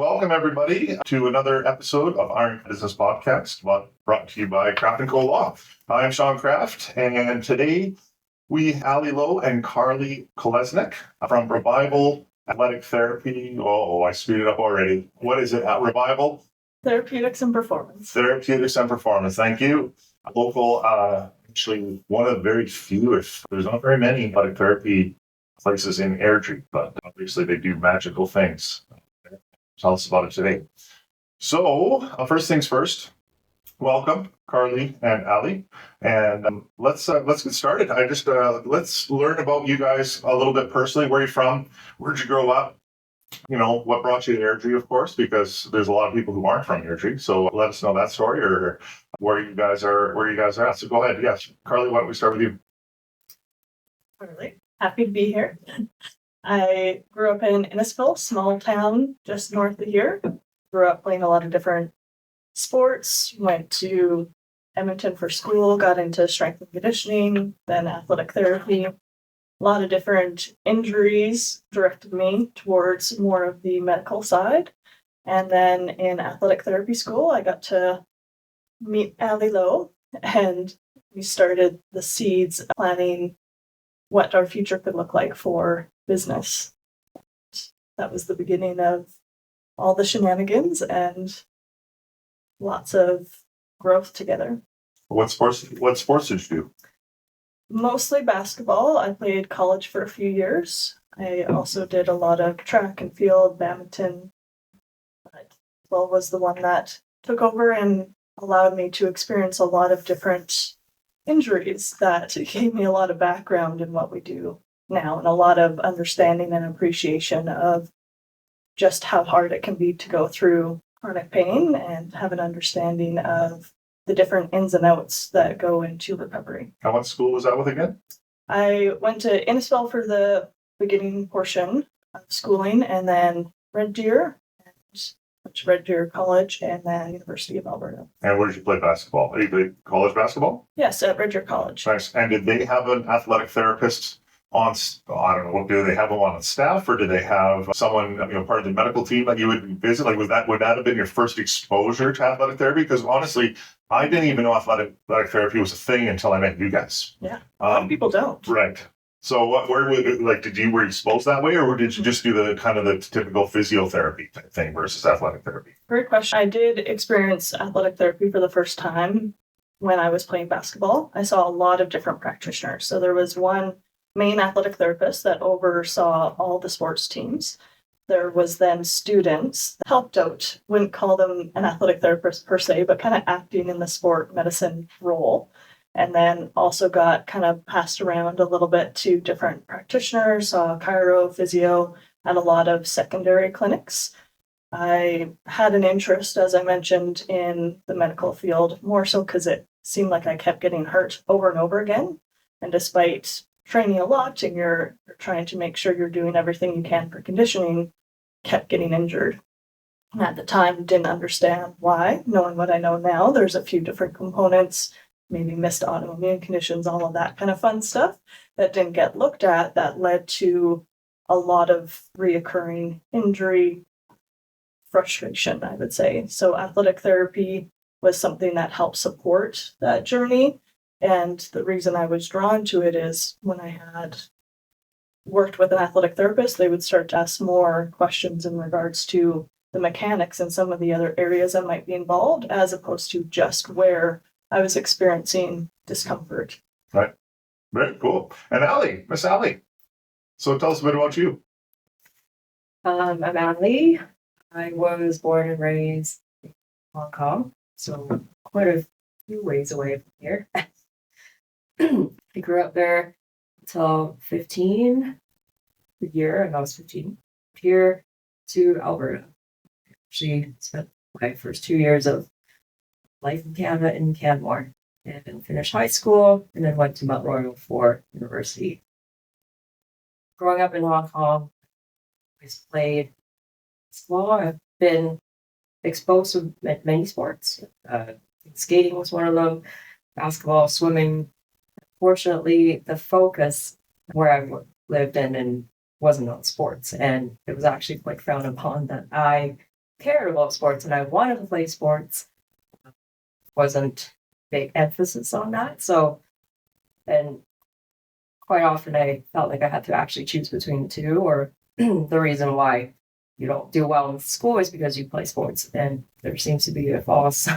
Welcome, everybody, to another episode of Ironclad Business Podcast, brought to you by Kraft and Lowe. I'm Sean Kraft, and today we have Lowe and Kolesnik from Revival Athletic Therapy. Oh, I screwed it up already. What is it at Revival? Therapeutics and Performance. Therapeutics and Performance. Thank you. Local, actually one of the very few, if there's not very many athletic therapy places in Airdrie, but obviously they do magical things. Tell us about it today. So, first things first, welcome, Carly and Ali, and let's get started. Let's learn about you guys a little bit personally. Where are you from? Where'd you grow up? You know, what brought you to Airdrie, of course, because there's a lot of people who aren't from Airdrie. So let us know that story or where you guys are at. So go ahead. Yes, Carly, why don't we start with you? Carly, happy to be here. I grew up in Innisfil, small town just north of here. Grew up playing a lot of different sports, went to Edmonton for school, got into strength and conditioning, then athletic therapy. A lot of different injuries directed me towards more of the medical side. And then in athletic therapy school, I got to meet Lowe, and we started the seeds planning what our future could look like for business. That was the beginning of all the shenanigans and lots of growth together. What sports did you do? Mostly basketball. I played college for a few years. I also did a lot of track and field, badminton. But was the one that took over and allowed me to experience a lot of different injuries that gave me a lot of background in what we do now and a lot of understanding and appreciation of just how hard it can be to go through chronic pain and have an understanding of the different ins and outs that go into recovery. And what school was that with again? I went to Innisfil for the beginning portion of schooling, and then Red Deer, and went to Red Deer College, and then University of Alberta. And where did you play basketball? You played college basketball? Yes, at Red Deer College. Nice. And did they have an athletic therapist on, I don't know, do they have them on staff, or do they have someone, part of the medical team that you would visit? Like, would that have been your first exposure to athletic therapy? Because honestly, I didn't even know athletic therapy was a thing until I met you guys. Yeah, a lot of people don't. Right. So were you exposed that way, or did you just do the kind of the typical physiotherapy thing versus athletic therapy? Great question. I did experience athletic therapy for the first time when I was playing basketball. I saw a lot of different practitioners. So there was one main athletic therapist that oversaw all the sports teams. There was then students that helped out, wouldn't call them an athletic therapist per se, but kind of acting in the sport medicine role. And then also got kind of passed around a little bit to different practitioners, saw chiro, physio, at a lot of secondary clinics. I had an interest, as I mentioned, in the medical field, more so because it seemed like I kept getting hurt over and over again. And despite training a lot and you're trying to make sure you're doing everything you can for conditioning, kept getting injured. And at the time, didn't understand why. Knowing what I know now, there's a few different components, maybe missed autoimmune conditions, all of that kind of fun stuff that didn't get looked at that led to a lot of reoccurring injury, frustration, I would say. So athletic therapy was something that helped support that journey. And the reason I was drawn to it is when I had worked with an athletic therapist, they would start to ask more questions in regards to the mechanics and some of the other areas that might be involved, as opposed to just where I was experiencing discomfort. Right. Very cool. And Miss Ali. So tell us a bit about you. I'm Ali. I was born and raised in Hong Kong, so quite a few ways away from here. I grew up there until 15, the year, and I was 15, here to Alberta. Actually spent my first 2 years of life in Canada in Canmore, and then finished high school, and then went to Mount Royal for university. Growing up in Hong Kong, I played basketball. I've been exposed to many sports. Skating was one of them, basketball, swimming. Fortunately, the focus where I lived in and wasn't on sports, and it was actually quite frowned upon that I cared about sports and I wanted to play sports. Wasn't big emphasis on that. So, and quite often I felt like I had to actually choose between the two, or the reason why you don't do well in school is because you play sports. And there seems to be a false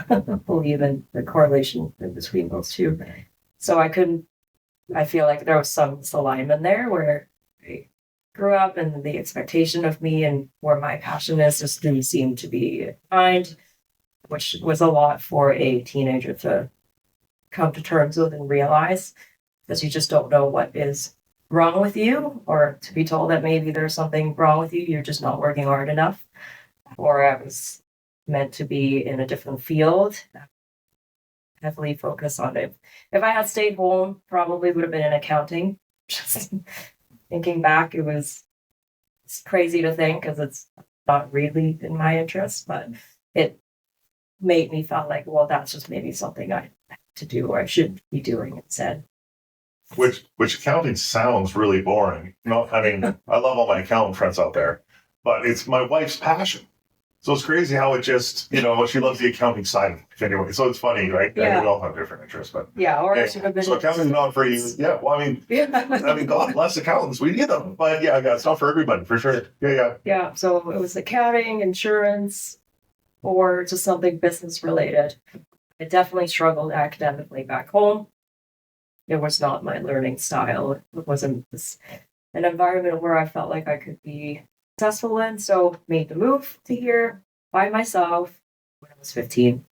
belief in the correlation in between those two. So I feel like there was some misalignment there where I grew up and the expectation of me and where my passion is just didn't seem to be aligned, which was a lot for a teenager to come to terms with and realize, because you just don't know what is wrong with you, or to be told that maybe there's something wrong with you, you're just not working hard enough, or I was meant to be in a different field, heavily focused on it. If I had stayed home, probably would have been in accounting. Just thinking back, it's crazy to think because it's not really in my interest, but it made me feel like, well, that's just maybe something I have to do or I should be doing instead. Which accounting sounds really boring. No, I mean, I love all my accountant friends out there, but it's my wife's passion. So it's crazy how it just, she loves the accounting side of it anyway. So it's funny, right? Yeah. We all have different interests, but Yeah, or yeah. I should have been. So accounting's not for you. Yeah, well, I mean, God bless accountants. We need them, but yeah, it's not for everybody, for sure. Yeah. Yeah, so it was accounting, insurance, or just something business related. I definitely struggled academically back home. It was not my learning style. It wasn't an environment where I felt like I could be successful in. So made the move to here by myself when I was 15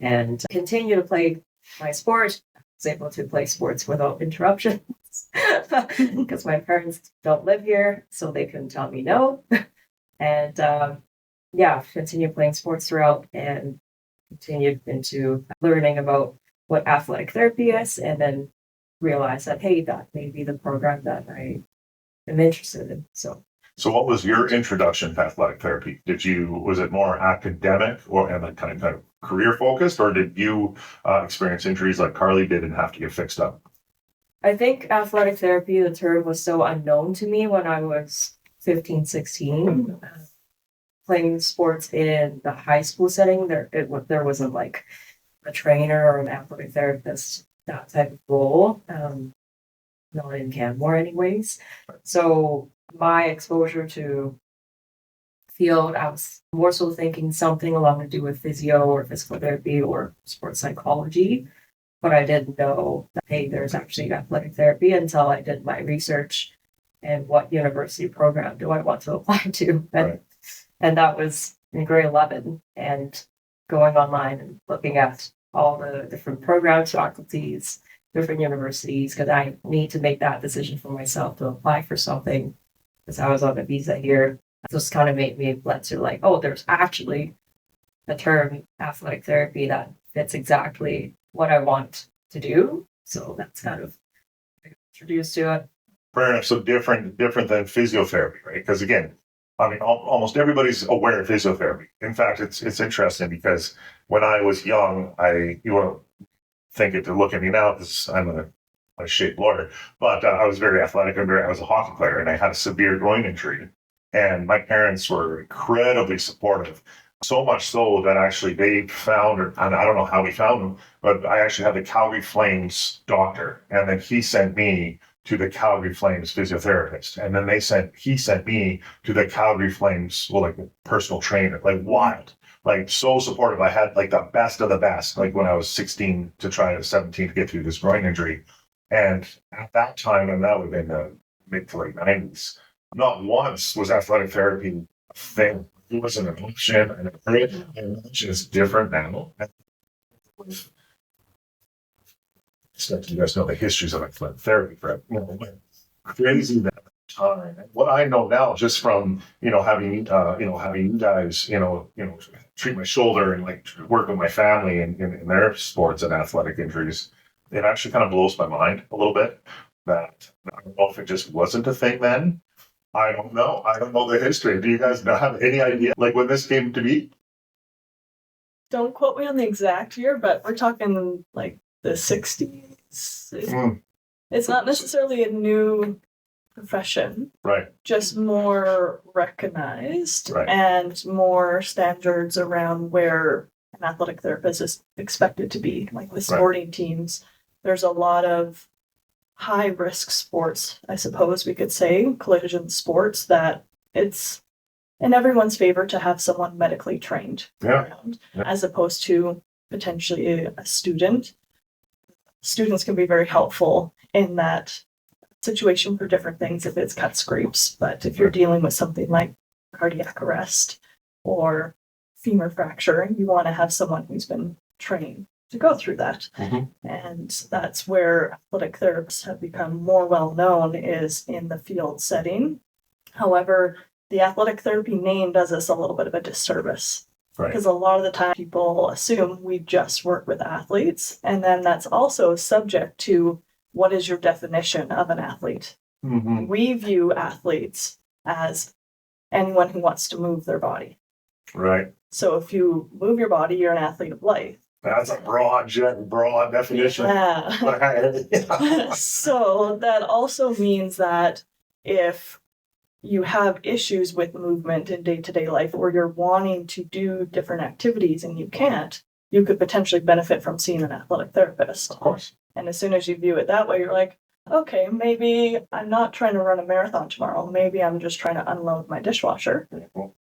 and continue to play my sport. I was able to play sports without interruptions because my parents don't live here, so they couldn't tell me no. And continued playing sports throughout and continued into learning about what athletic therapy is, and then realized that, hey, that may be the program that I am interested in. So what was your introduction to athletic therapy? Was it more academic and then kind of career focused, or did you experience injuries like Carly did and have to get fixed up? I think athletic therapy, the term, was so unknown to me when I was 15, 16. Playing sports in the high school setting, there wasn't like a trainer or an athletic therapist, that type of role. Not in Canmore anyways. So my exposure to field, I was more so thinking something along to do with physio or physical therapy or sports psychology. But I didn't know that, hey, there's actually athletic therapy until I did my research and what university program do I want to apply to. And that was in grade 11, and going online and looking at all the different programs, faculties, different universities, because I need to make that decision for myself to apply for something, because I was on a visa here. It just kind of made me led to like, oh, there's actually a term, athletic therapy, that fits exactly what I want to do. So that's kind of introduced to it. Fair enough. So different than physiotherapy, right? Because again, I mean, almost everybody's aware of physiotherapy. In fact, it's interesting because when I was young, you won't think it to look at me now because I'm a shaped lawyer, but I was very athletic. I was a hockey player and I had a severe groin injury. And my parents were incredibly supportive. So much so that actually they found, and I don't know how we found them, but I actually had the Calgary Flames doctor. And then he sent me to the Calgary Flames physiotherapist. And then he sent me to the Calgary Flames, personal trainer, wild, so supportive. I had the best of the best, when I was 16 to try to 17 to get through this groin injury. And at that time, and that would have been the mid to late 90s, not once was athletic therapy a thing. It was an option, and an option is different now. You guys know the histories of athletic therapy, right? Crazy that time. What I know now, just from having you guys treat my shoulder and work with my family in their sports and athletic injuries, it actually kind of blows my mind a little bit. That I don't know if it just wasn't a thing then. I don't know. I don't know the history. Do you guys have any idea when this came to be? Don't quote me on the exact year, but we're talking the 60s. It's not necessarily a new profession, Right. just more recognized Right. and more standards around where an athletic therapist is expected to be. Like with sporting teams, there's a lot of high risk sports, I suppose we could say, collision sports, that it's in everyone's favor to have someone medically trained around, as opposed to potentially a student. Students can be very helpful in that situation for different things if it's cut scrapes, but if you're dealing with something like cardiac arrest or femur fracture, you want to have someone who's been trained to go through that. And that's where athletic therapists have become more well known, is in the field setting. However, the athletic therapy name does us a little bit of a disservice. Because a lot of the time people assume we just work with athletes, and then that's also subject to what is your definition of an athlete. We view athletes as anyone who wants to move their body. Right. So if you move your body, you're an athlete of life. That's a broad definition. Yeah. So that also means that if you have issues with movement in day-to-day life, or you're wanting to do different activities and you can't, you could potentially benefit from seeing an athletic therapist. Of course. And as soon as you view it that way, you're like, okay, maybe I'm not trying to run a marathon tomorrow. Maybe I'm just trying to unload my dishwasher.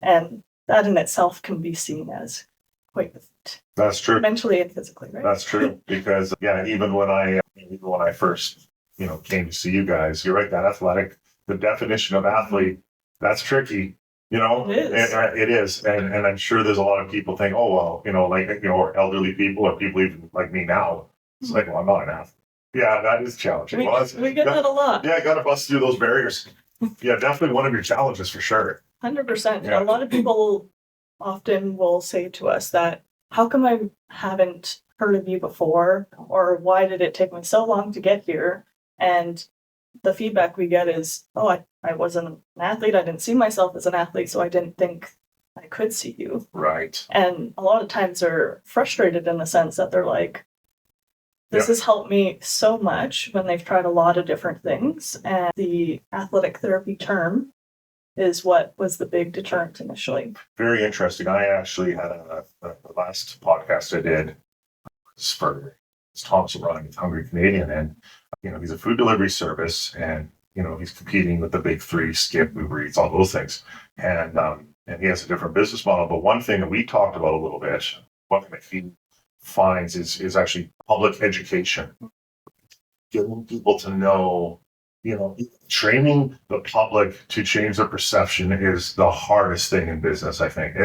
And that in itself can be seen as quite the feat. That's true. Mentally and physically, right? That's true. Because even when I first, came to see you guys, you're right, that athletic, the definition of athlete, that's tricky. It is. And I'm sure there's a lot of people think, oh, well, or elderly people or people even like me now. It's like, well, I'm not an athlete. Yeah, that is challenging. We get that a lot. Yeah, got to bust through those barriers. Yeah, definitely one of your challenges for sure. 100%. Yeah. A lot of people often will say to us that, how come I haven't heard of you before? Or why did it take me so long to get here? And the feedback we get is, oh, I wasn't an athlete. I didn't see myself as an athlete, so I didn't think I could see you. Right. And a lot of times they're frustrated in the sense that they're like, this has helped me so much when they've tried a lot of different things. And the athletic therapy term is what was the big deterrent initially. Very interesting. I actually had the last podcast I did was for Thomas O'Brien, Hungry Canadian, and he's a food delivery service, and he's competing with the big three: Skip, Uber Eats, all those things, and he has a different business model. But one thing that we talked about a little bit, one thing that he finds is actually public education, getting people to know. Training the public to change their perception is the hardest thing in business. I think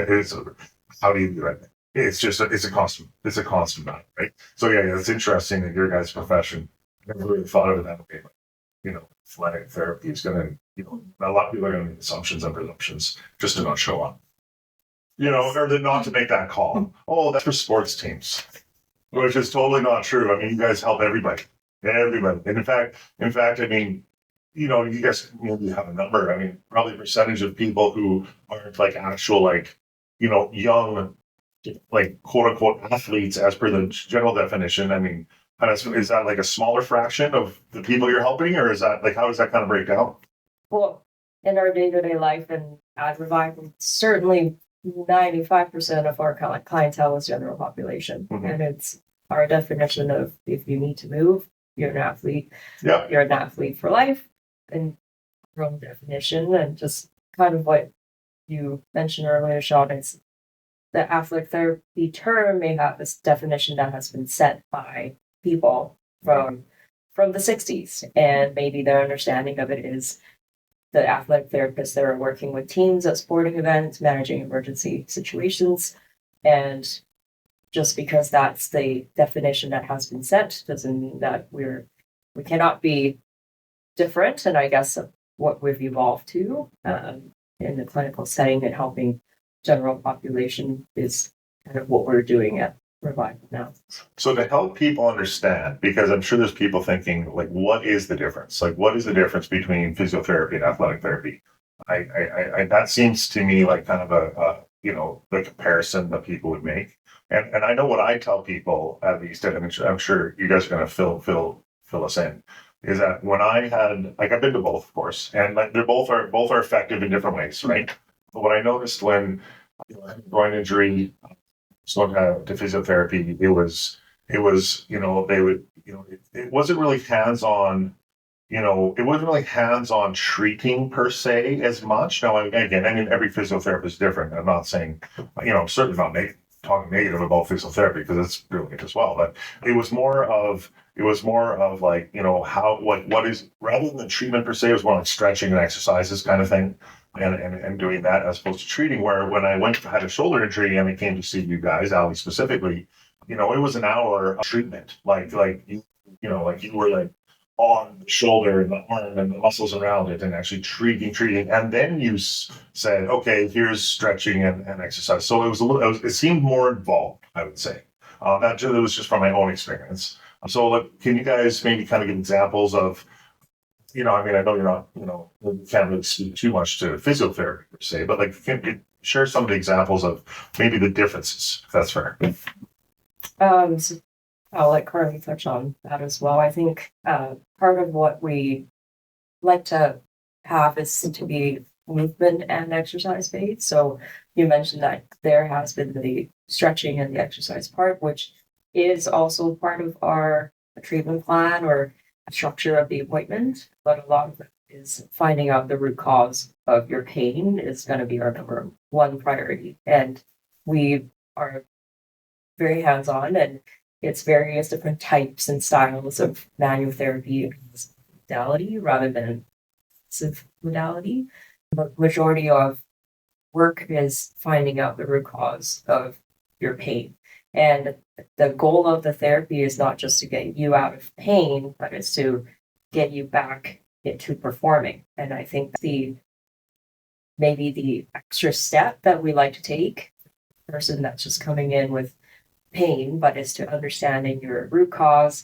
how do you do it? It's a constant battle, right? So it's interesting that your guys' profession. I never really thought of it that way, but athletic therapy is going to, a lot of people are going to make assumptions and presumptions just to not show up, or not to make that call. Oh, that's for sports teams, which is totally not true. I mean, you guys help everybody. And in fact, I mean, you guys maybe have a number. I mean, probably a percentage of people who aren't like actual, young, quote unquote athletes as per the general definition. I mean, is that like a smaller fraction of the people you're helping, or is that how does that kind of break down? Well, in our day-to-day life and at Revival, certainly 95% of our clientele is general population. And it's our definition of, if you need to move, you're an athlete. Yeah. You're an athlete for life. And your own definition, and just kind of what you mentioned earlier, Sean, is the athletic therapy term may have this definition that has been set by people from the 60s, and maybe their understanding of it is the athletic therapists that are working with teams at sporting events, managing emergency situations, and just because that's the definition that has been set doesn't mean that we cannot be different. And I guess what we've evolved to in the clinical setting and helping general population is kind of what we're doing at Revival now. So to help people understand, because I'm sure there's people thinking, what is the difference? What is the difference between physiotherapy and athletic therapy? I that seems to me like kind of a the comparison that people would make. And I know what I tell people, at least, and I'm sure you guys are going to fill us in. is that when I had, like, I've been to both, of course, and like they're both are effective in different ways, right? But what I noticed when I had a groin injury, so to physiotherapy, it was they would it wasn't really hands on. It wasn't really hands-on treating per se as much. Now, again, I mean, every physiotherapist is different. I'm not saying, I'm certainly not talking negative about physiotherapy because it's brilliant as well. But it was more of like, how, what is, rather than treatment per se, it was more like stretching and exercises kind of thing. And doing that as opposed to treating, where when I had a shoulder injury and I came to see you guys, Ali specifically, it was an hour of treatment. Like you were like on the shoulder and the arm and the muscles around it and actually treating. And then you said, okay, here's stretching and exercise. So it was it seemed more involved, I would say. That was just from my own experience. So can you guys maybe kind of give examples of, I mean, I know you're not, you can't really speak too much to physiotherapy per se, but like, can you share some of the examples of maybe the differences, if that's fair? So I'll let Carly touch on that as well. I think part of what we like to have is to be movement and exercise based. So you mentioned that there has been the stretching and the exercise part, which is also part of our treatment plan or structure of the appointment. But a lot of it is finding out the root cause of your pain is going to be our number one priority. And we are very hands-on, and it's various different types and styles of manual therapy modality rather than modality. But majority of work is finding out the root cause of your pain. And the goal of the therapy is not just to get you out of pain, but it's to get you back into performing. And I think maybe the extra step that we like to take, the person that's just coming in with pain, but is to understanding your root cause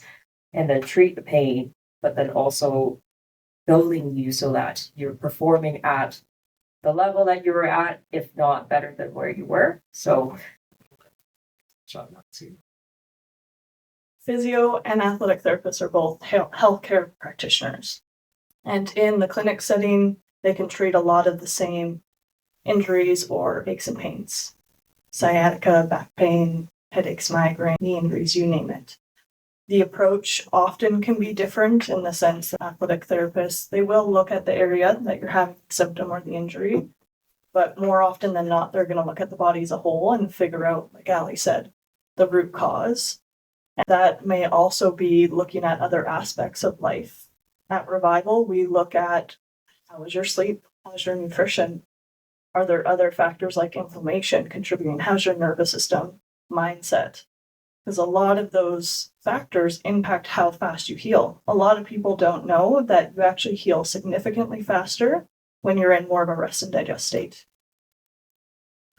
and then treat the pain, but then also building you so that you're performing at the level that you were at, if not better than where you were. So, Physio and athletic therapists are both healthcare practitioners. And in the clinic setting, they can treat a lot of the same injuries or aches and pains. Sciatica, back pain, headaches, migraine, knee injuries, you name it. The approach often can be different in the sense that athletic therapists, they will look at the area that you're having the symptom or the injury, but more often than not, they're going to look at the body as a whole and figure out, like Ali said, the root cause. And that may also be looking at other aspects of life. At Revival, we look at how is your sleep, how's your nutrition, are there other factors like inflammation contributing, how's your nervous system, mindset, because a lot of those factors impact how fast you heal. A lot of people don't know that you actually heal significantly faster when you're in more of a rest and digest state.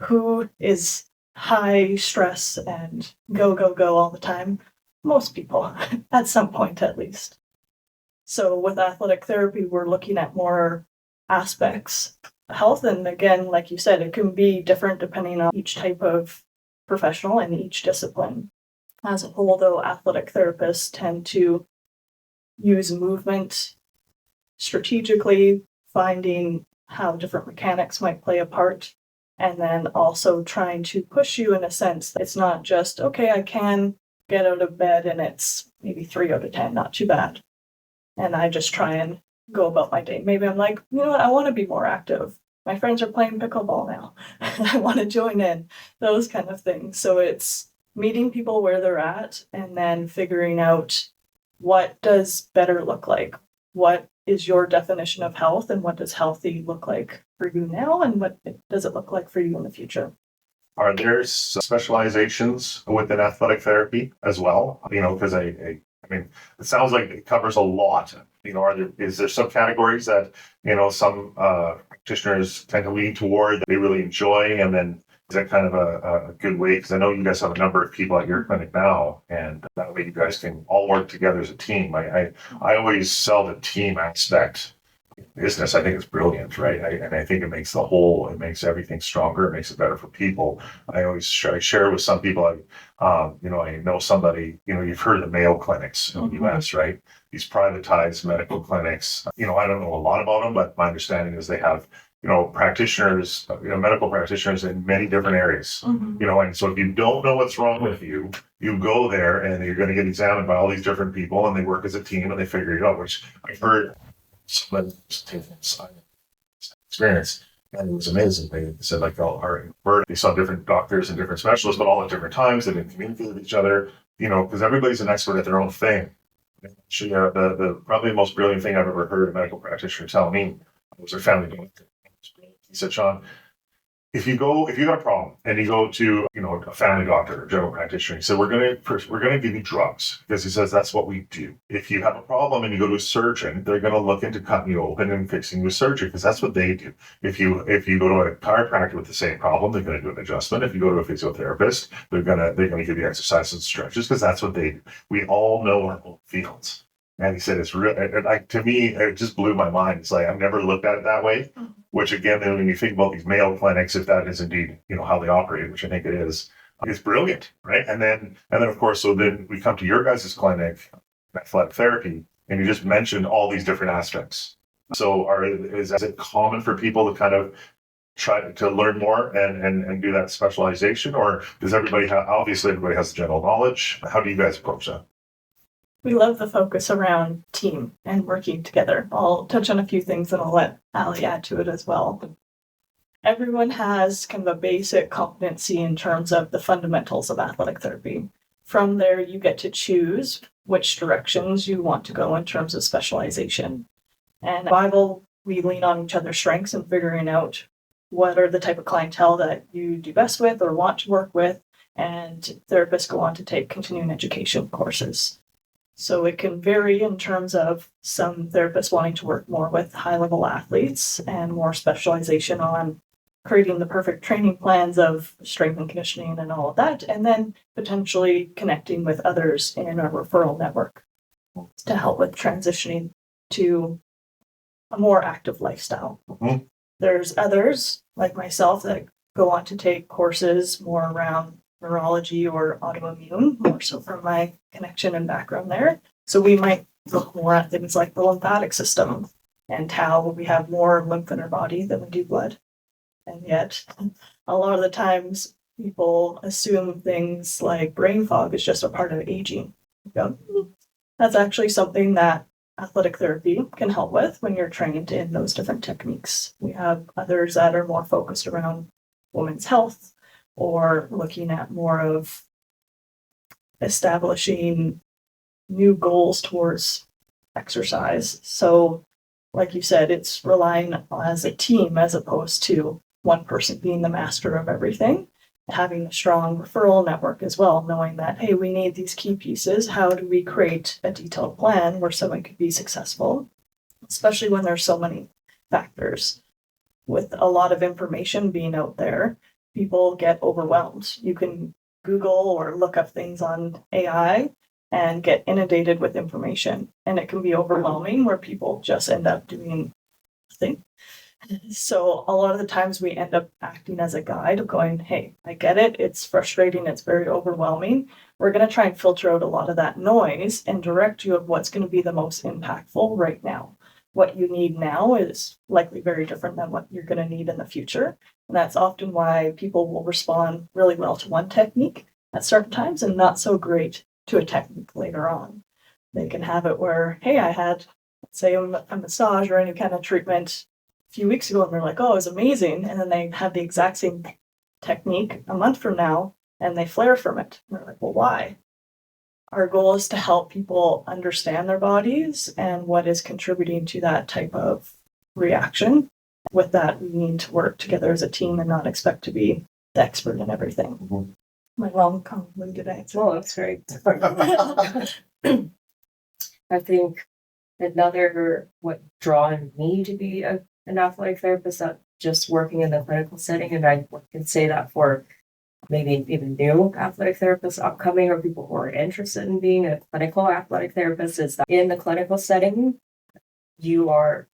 Who is high stress and go all the time? Most people, at some point at least. So with athletic therapy, we're looking at more aspects of health. And again, like you said, it can be different depending on each type of professional and each discipline. As a whole, though, athletic therapists tend to use movement strategically, finding how different mechanics might play a part, and then also trying to push you in a sense that it's not just, okay, I can get out of bed and it's maybe 3 out of 10, not too bad. And I just try and go about my day. Maybe I'm like, you know what, I want to be more active. My friends are playing pickleball now. I want to join in, those kind of things. So it's meeting people where they're at and then figuring out what does better look like. What is your definition of health and what does healthy look like for you now and what does it look like for you in the future? Are there specializations within athletic therapy as well? Because I mean, it sounds like it covers a lot. Is there some categories that, some practitioners tend to lean toward that they really enjoy? And then is that kind of a good way? Because I know you guys have a number of people at your clinic now, and that way you guys can all work together as a team. I always sell the team aspect business, I think it's brilliant, right? And I think it makes it makes everything stronger. It makes it better for people. I share with some people, I know somebody, you've heard of the Mayo clinics in the US, right? These privatized medical clinics. I don't know a lot about them, but my understanding is they have, practitioners, medical practitioners in many different areas, and so if you don't know what's wrong with you, you go there and you're going to get examined by all these different people, and they work as a team and they figure it out, which I've heard someone experience, and it was amazing. They said, like, our Alberta, they saw different doctors and different specialists, but all at different times. They didn't communicate with each other, because everybody's an expert at their own thing. Actually, the probably the most brilliant thing I've ever heard a medical practitioner tell me was their family doctor. He said, Sean, if you got a problem and you go to, a family doctor or general practitioner, he said, we're going to give you drugs, because he says that's what we do. If you have a problem and you go to a surgeon, they're going to look into cutting you open and fixing you with surgery, because that's what they do. If you go to a chiropractor with the same problem, they're going to do an adjustment. If you go to a physiotherapist, they're going to give you exercises and stretches, because that's what they do. We all know our own fields. And he said, it's real. To me, it just blew my mind. It's like, I've never looked at it that way, which again, when you think about these Mayo clinics, if that is indeed, how they operate, which I think it is, it's brilliant, right? And then of course, so then we come to your guys' clinic, athletic therapy, and you just mentioned all these different aspects. So is it common for people to kind of try to learn more and do that specialization, or does obviously everybody has the general knowledge? How do you guys approach that? We love the focus around team and working together. I'll touch on a few things and I'll let Ali add to it as well. Everyone has kind of a basic competency in terms of the fundamentals of athletic therapy. From there, you get to choose which directions you want to go in terms of specialization. And Revival, we lean on each other's strengths and figuring out what are the type of clientele that you do best with or want to work with, and therapists go on to take continuing education courses. So it can vary in terms of some therapists wanting to work more with high-level athletes and more specialization on creating the perfect training plans of strength and conditioning and all of that, and then potentially connecting with others in our referral network to help with transitioning to a more active lifestyle. Mm-hmm. There's others, like myself, that go on to take courses more around neurology or autoimmune, more so from my connection and background there. So we might look more at things like the lymphatic system and how we have more lymph in our body than we do blood. And yet, a lot of the times, people assume things like brain fog is just a part of aging. That's actually something that athletic therapy can help with when you're trained in those different techniques. We have others that are more focused around women's health, or looking at more of establishing new goals towards exercise. So, like you said, it's relying as a team as opposed to one person being the master of everything. Having a strong referral network as well, knowing that, hey, we need these key pieces. How do we create a detailed plan where someone could be successful, especially when there's so many factors? With a lot of information being out there, people get overwhelmed. You can Google or look up things on AI and get inundated with information, and it can be overwhelming where people just end up doing nothing. So a lot of the times we end up acting as a guide of going, hey, I get it. It's frustrating. It's very overwhelming. We're going to try and filter out a lot of that noise and direct you of what's going to be the most impactful right now. What you need now is likely very different than what you're going to need in the future. And that's often why people will respond really well to one technique at certain times and not so great to a technique later on. They can have it where, hey, I had, let's say, a massage or any kind of treatment a few weeks ago, and they're like, oh, it was amazing. And then they have the exact same technique a month from now, and they flare from it. And they're like, well, why? Our goal is to help people understand their bodies and what is contributing to that type of reaction. With that, we need to work together as a team and not expect to be the expert in everything. Mm-hmm. My long, convoluted answer. Oh, that's great. I think another what drawn me to be an athletic therapist, not just working in the clinical setting, and I can say that for maybe even new athletic therapists upcoming or people who are interested in being a clinical athletic therapist, is that in the clinical setting, you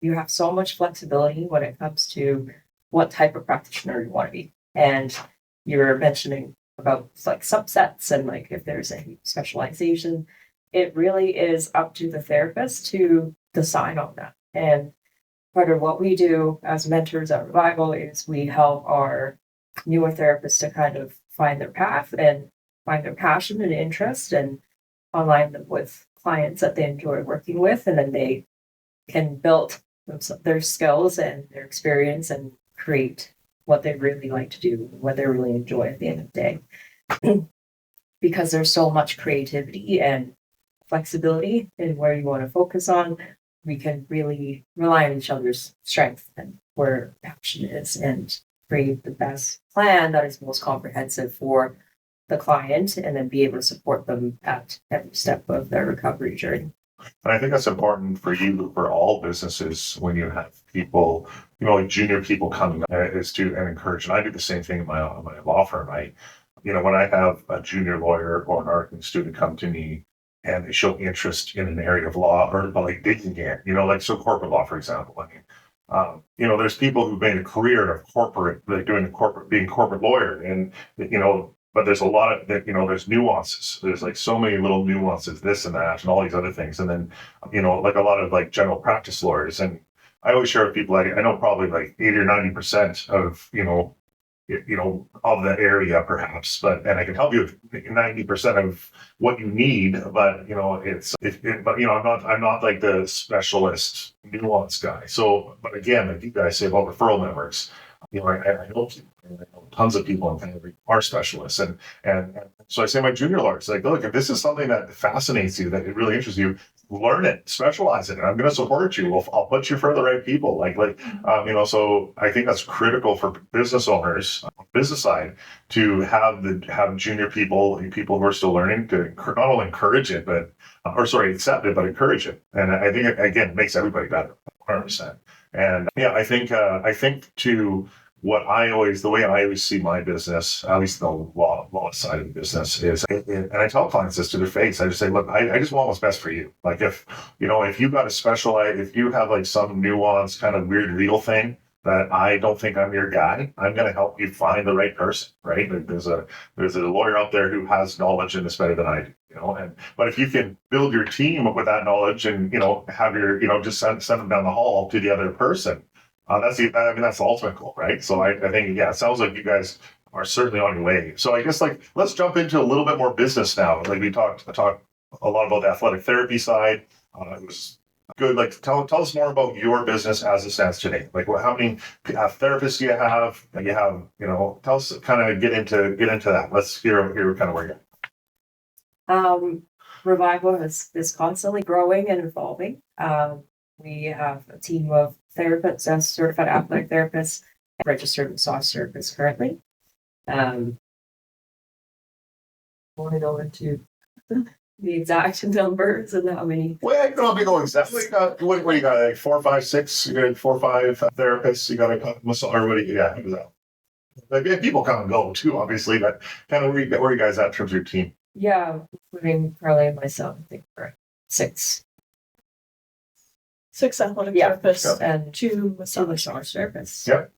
have so much flexibility when it comes to what type of practitioner you want to be. And you're mentioning about like subsets and like if there's any specialization, it really is up to the therapist to decide on that. And part of what we do as mentors at Revival is we help our newer therapists to kind of find their path and find their passion and interest and align them with clients that they enjoy working with, and then they can build their skills and their experience and create what they really like to do, what they really enjoy at the end of the day. Because there's so much creativity and flexibility in where you want to focus on, we can really rely on each other's strength and where passion is and create the best plan that is most comprehensive for the client and then be able to support them at every step of their recovery journey. And I think that's important for you, for all businesses, when you have people, like junior people coming up, is to encourage. And I do the same thing in my law firm. When I have a junior lawyer or an art student come to me and they show interest in an area of law or like digging in, like so corporate law, for example. There's people who've made a career of corporate, like being corporate lawyer, and but there's a lot of there's nuances. There's like so many little nuances, this and that, and all these other things. And then, like a lot of like general practice lawyers. And I always share with people, I know probably like 80 or 90% of, of the area perhaps, and I can help you with 90% of what you need, but, I'm not like the specialist nuance guy. So, but again, like you guys say about referral networks, I know tons of people in Calgary are specialists. And so I say my junior lawyers, like, look, if this is something that fascinates you, that it really interests you, learn it, specialize in it. I'm going to support you. I'll put you for the right people. So I think that's critical for business owners on the business side to have junior people who are still learning to not only encourage it, accept it, but encourage it. And I think, again, it makes everybody better, 100%. And yeah, I think to the way I always see my business, at least the law side of the business is, and I tell clients this to their face, I just say, look, I just want what's best for you. Like if you've got to specialize, if you have like some nuanced kind of weird legal thing that I don't think I'm your guy, I'm going to help you find the right person, right? Like there's a lawyer out there who has knowledge and is better than I do, but if you can build your team with that knowledge and, have your, just send them down the hall to the other person, that's the ultimate goal, right? So I think, yeah, it sounds like you guys are certainly on your way. So I guess let's jump into a little bit more business now. Like we talked a lot about the athletic therapy side. It was good. Like tell us more about your business as it stands today. Like how many therapists do you have? Tell us, kind of get into that. Let's hear kind of where you're. Revival is constantly growing and evolving. We have a team of therapists and certified athletic therapists, registered massage therapists currently. I want to go into the exact numbers and how many. Well, you don't be going exactly. What do you got? Like 4, 5, 6? You got 4 or 5 therapists. You got a massage, or what do you? Yeah, like people come and go too, obviously. But kind of where are you guys at in terms of your team? Yeah, including Carly and myself, I think we're 6. 6 athletic therapists and 2 massage therapists. Yep.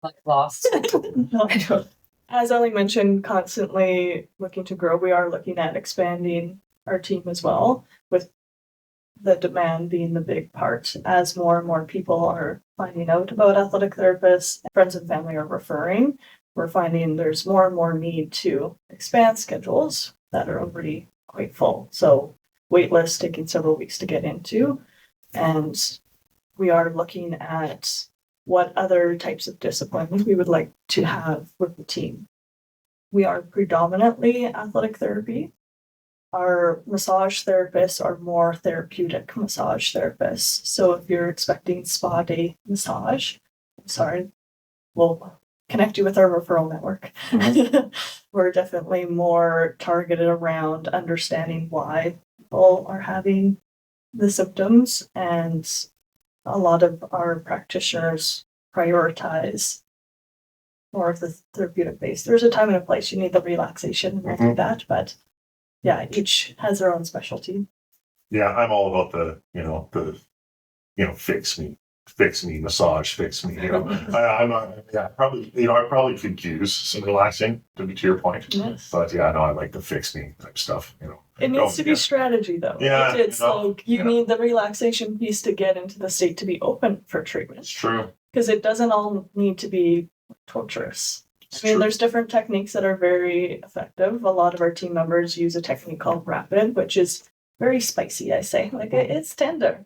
Like lost. No, I don't. As Ellie mentioned, constantly looking to grow. We are looking at expanding our team as well, with the demand being the big part. As more and more people are finding out about athletic therapists, friends and family are referring, we're finding there's more and more need to expand schedules that are already quite full. So wait list taking several weeks to get into. And we are looking at what other types of disciplines we would like to have with the team. We are predominantly athletic therapy. Our massage therapists are more therapeutic massage therapists. So if you're expecting spa day massage, we'll connect you with our referral network. Mm-hmm. We're definitely more targeted around understanding why people are having the symptoms, and a lot of our practitioners prioritize more of the therapeutic base. There's a time and a place. You need the relaxation and do that, but yeah, each has their own specialty. Yeah, I'm all about fix me, massage, fix me. I probably could use some relaxing to your point. Yes. But yeah, no, I like the fix me type stuff. It needs to be strategy, though. Yeah, right? It's like you need the relaxation piece to get into the state to be open for treatment. It's true. Because it doesn't all need to be torturous. It's I mean, true. there's different techniques that are very effective. A lot of our team members use a technique called rapid, which is very spicy, I say. Like, it's tender.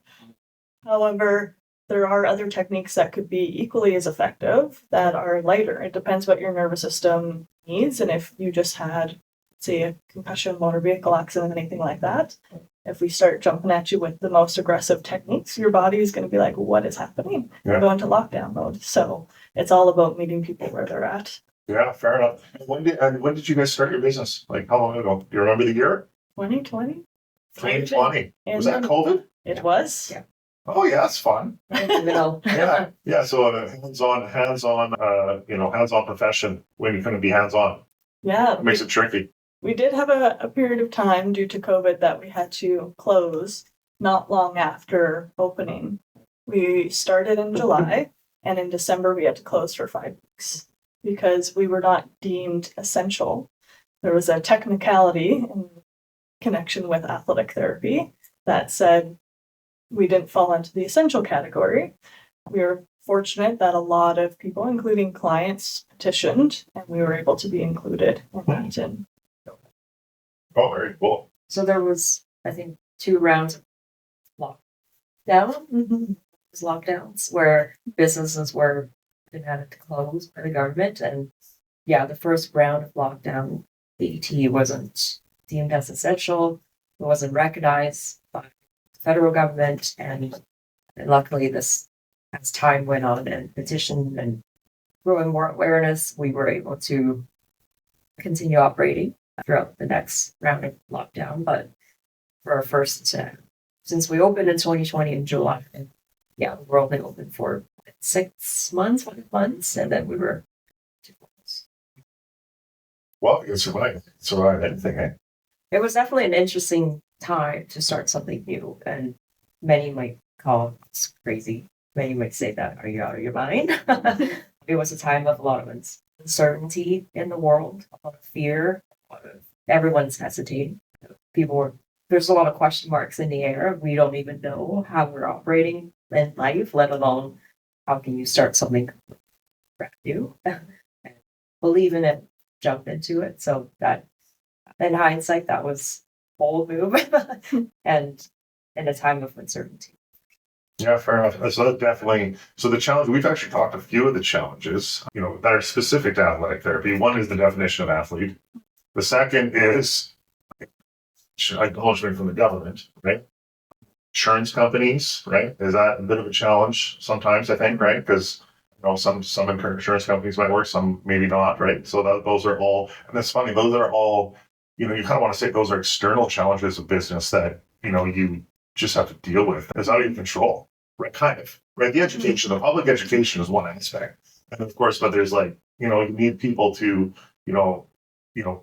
However, there are other techniques that could be equally as effective that are lighter. It depends what your nervous system needs. And if you just had, say, a concussion, motor vehicle accident, anything like that, if we start jumping at you with the most aggressive techniques, your body is going to be like, what is happening? Yeah. Go into lockdown mode. So it's all about meeting people where they're at. Yeah, fair enough. When did you guys start your business? Like, how long ago? Do you remember the year? 2020? 2020. Was that COVID? It was. Yeah. Oh yeah, that's fun. Right in the middle. Yeah. So hands-on profession when you couldn't be hands-on. Yeah. It makes it tricky. We did have a period of time due to COVID that we had to close not long after opening. We started in July, and in December we had to close for 5 weeks because we were not deemed essential. There was a technicality in connection with athletic therapy that said we didn't fall into the essential category. We were fortunate that a lot of people, including clients, petitioned, and we were able to be included in that. Oh, very cool. So there was, I think, 2 rounds of lockdown. Mm-hmm. Lockdowns where businesses were had to close by the government. And yeah, the first round of lockdown, the ET wasn't deemed as essential. It wasn't recognized by the federal government. And luckily, this, as time went on and petition and growing more awareness, we were able to continue operating throughout the next round of lockdown. But for our first, since we opened in 2020 in July, yeah, we were only open for 6 months, 5 months, and then we were 2 months. Well, you survived anything, eh? It was definitely an interesting time to start something new, and many might call it crazy. Many might say that, are you out of your mind? It was a time of a lot of uncertainty in the world, a lot of fear, everyone's hesitating. There's a lot of question marks in the air. We don't even know how we're operating in life, let alone how can you start something brand new and believe in it, jump into it. So that, in hindsight, that was a bold move and in a time of uncertainty. Yeah, fair enough. So that's definitely, so the challenge, we've actually talked a few of the challenges, that are specific to athletic therapy. One is the definition of athlete. The second is acknowledgement from the government, right? Insurance companies, right? Is that a bit of a challenge sometimes, I think, right? Because some insurance companies might work, some maybe not, right? So those are all, and it's funny, those are all, you kind of want to say those are external challenges of business that, you just have to deal with. It's out of your control, right? Kind of, right? The education, the public education is one aspect. And of course, but there's you need people to,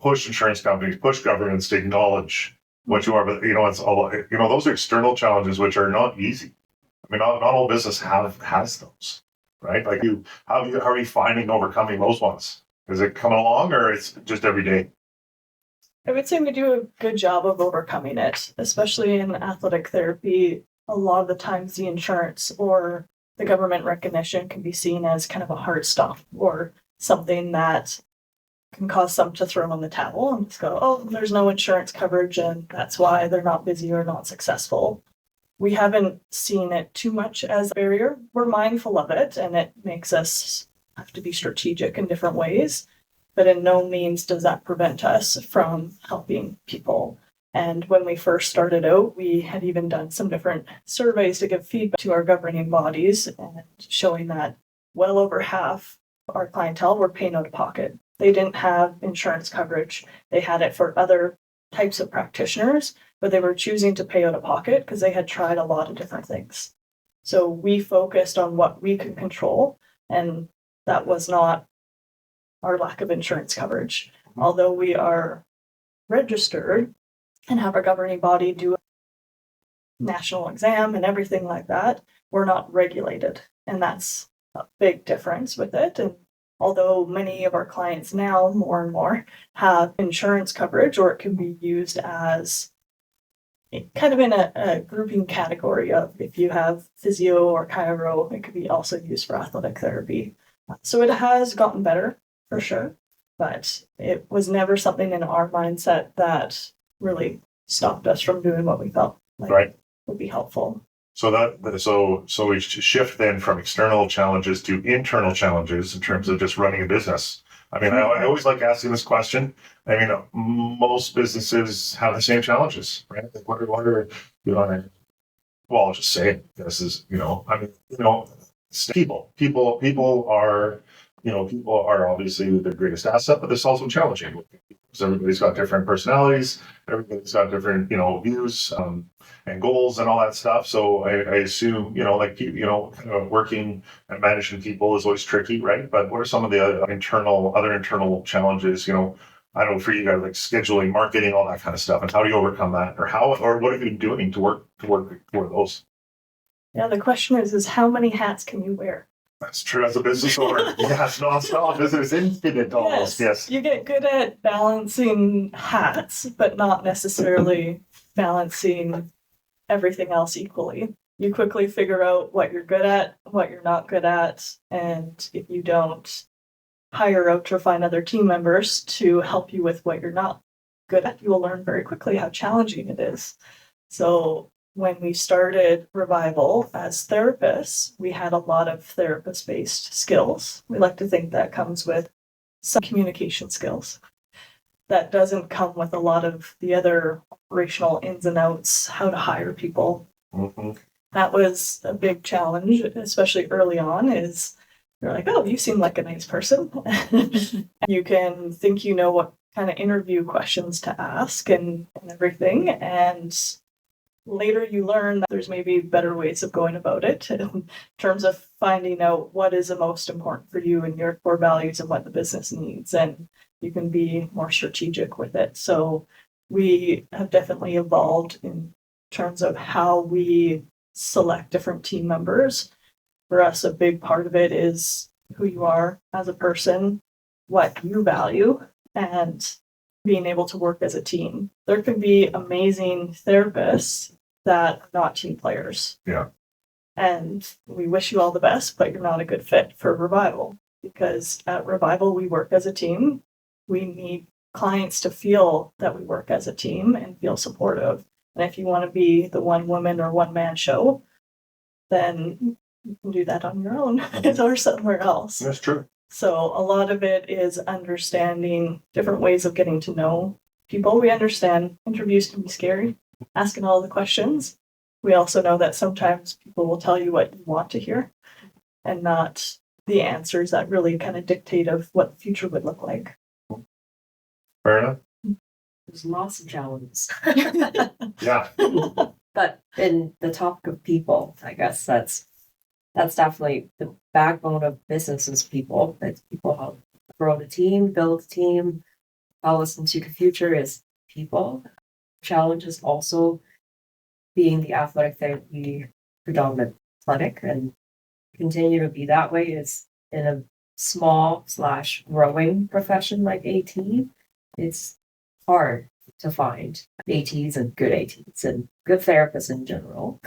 push insurance companies, push governments to acknowledge what you are, but it's all, those are external challenges which are not easy. I mean, not all business has those, right? Like how are you finding overcoming those ones? Is it coming along or it's just every day? I would say we do a good job of overcoming it, especially in athletic therapy. A lot of the times the insurance or the government recognition can be seen as kind of a hard stop or something that can cause some to throw in the towel and just go, oh, there's no insurance coverage and that's why they're not busy or not successful. We haven't seen it too much as a barrier. We're mindful of it and it makes us have to be strategic in different ways, but in no means does that prevent us from helping people. And when we first started out, we had even done some different surveys to give feedback to our governing bodies and showing that well over half our clientele were paying out of pocket. They didn't have insurance coverage. They had it for other types of practitioners, but they were choosing to pay out of pocket because they had tried a lot of different things. So we focused on what we could control, and that was not our lack of insurance coverage. Although we are registered and have our governing body do national exam and everything like that. We're not regulated, and that's a big difference with it. And although many of our clients now more and more have insurance coverage, or it can be used as kind of in a grouping category of if you have physio or chiro, it could be also used for athletic therapy. So it has gotten better for sure, but it was never something in our mindset that really stopped us from doing what we felt like would be helpful. So we shift then from external challenges to internal challenges in terms of just running a business. I mean, I always like asking this question. I mean, most businesses have the same challenges, right? Like what are well, I'll just say it. This is, people are, people are obviously their greatest asset, but it's also challenging because everybody's got different personalities, everybody's got different, views, and goals and all that stuff. So I assume, kind of working and managing people is always tricky, right? But what are some of the other internal challenges, I don't know, for you guys, like scheduling, marketing, all that kind of stuff, and how do you overcome that, or what have you been doing to work toward those? Yeah, the question is how many hats can you wear? That's true. As a business owner, yes, nonstop. Business infinite almost. Yes. You get good at balancing hats, but not necessarily balancing everything else equally. You quickly figure out what you're good at, what you're not good at, and if you don't hire out to find other team members to help you with what you're not good at, you will learn very quickly how challenging it is. So when we started Revival as therapists, we had a lot of therapist-based skills. We like to think that comes with some communication skills. That doesn't come with a lot of the other operational ins and outs, how to hire people. Mm-hmm. That was a big challenge, especially early on, is you're like, oh, you seem like a nice person. You can think you know what kind of interview questions to ask and everything. And later you learn that there's maybe better ways of going about it in terms of finding out what is the most important for you and your core values and what the business needs. And you can be more strategic with it. So we have definitely evolved in terms of how we select different team members. For us, a big part of it is who you are as a person, what you value, and being able to work as a team. There can be amazing therapists that are not team players. Yeah. And we wish you all the best, but you're not a good fit for Revival. Because at Revival, we work as a team. We need clients to feel that we work as a team and feel supportive. And if you want to be the one woman or one man show, then you can do that on your own or somewhere else. That's true. So a lot of it is understanding different ways of getting to know people. We understand interviews can be scary, asking all the questions. We also know that sometimes people will tell you what you want to hear and not the answers that really kind of dictate of what the future would look like. Fair enough. There's lots of challenges. Yeah. But in the topic of people, I guess that's definitely the backbone of business is people. It's people help grow the team, build the team, follow us into the future is people. Challenge is also being the athletic therapy predominant clinic and continue to be that way is in a small/growing profession like AT. It's hard to find ATs and good ATs and good therapists in general,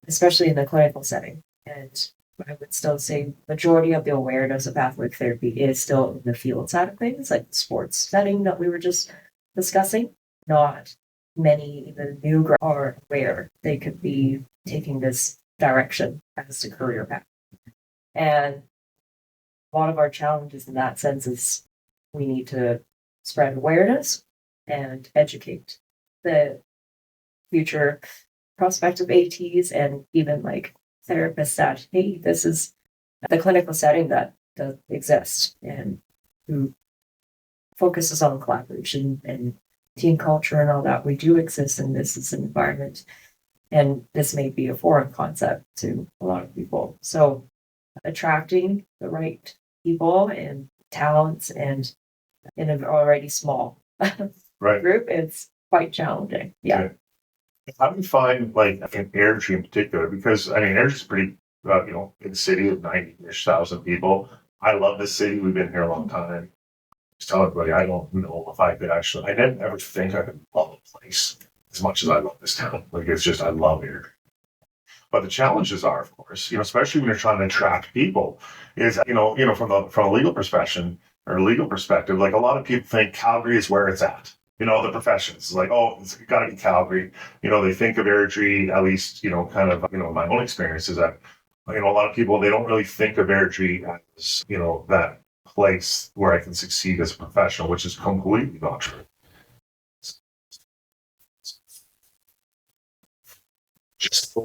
especially in the clinical setting. And I would still say majority of the awareness of athletic therapy is still in the field side of things, like the sports setting that we were just discussing. Not many even new grads are aware they could be taking this direction as a career path. And a lot of our challenges in that sense is we need to spread awareness and educate the future prospective ATs and even like therapists that, hey, this is the clinical setting that does exist and who focuses on collaboration and team culture and all that. We do exist in this as an environment. And this may be a foreign concept to a lot of people. So attracting the right people and talents and in an already small Right. group, it's quite challenging. Yeah. I would find like in Airdrie in particular, because I mean Airdrie's pretty, in the city of 90-ish thousand people. I love this city. We've been here a long time. Just tell everybody I don't know if I could actually. I didn't ever think I could love a place as much as I love this town. Like it's just I love Airdrie. But the challenges are, of course, especially when you're trying to attract people, is from a legal profession or legal perspective, like a lot of people think Calgary is where it's at. The professions like, oh, it's got to be Calgary. They think of Airdrie, at least, kind of, my own experience is that, a lot of people, they don't really think of Airdrie as, that place where I can succeed as a professional, which is completely not true. Just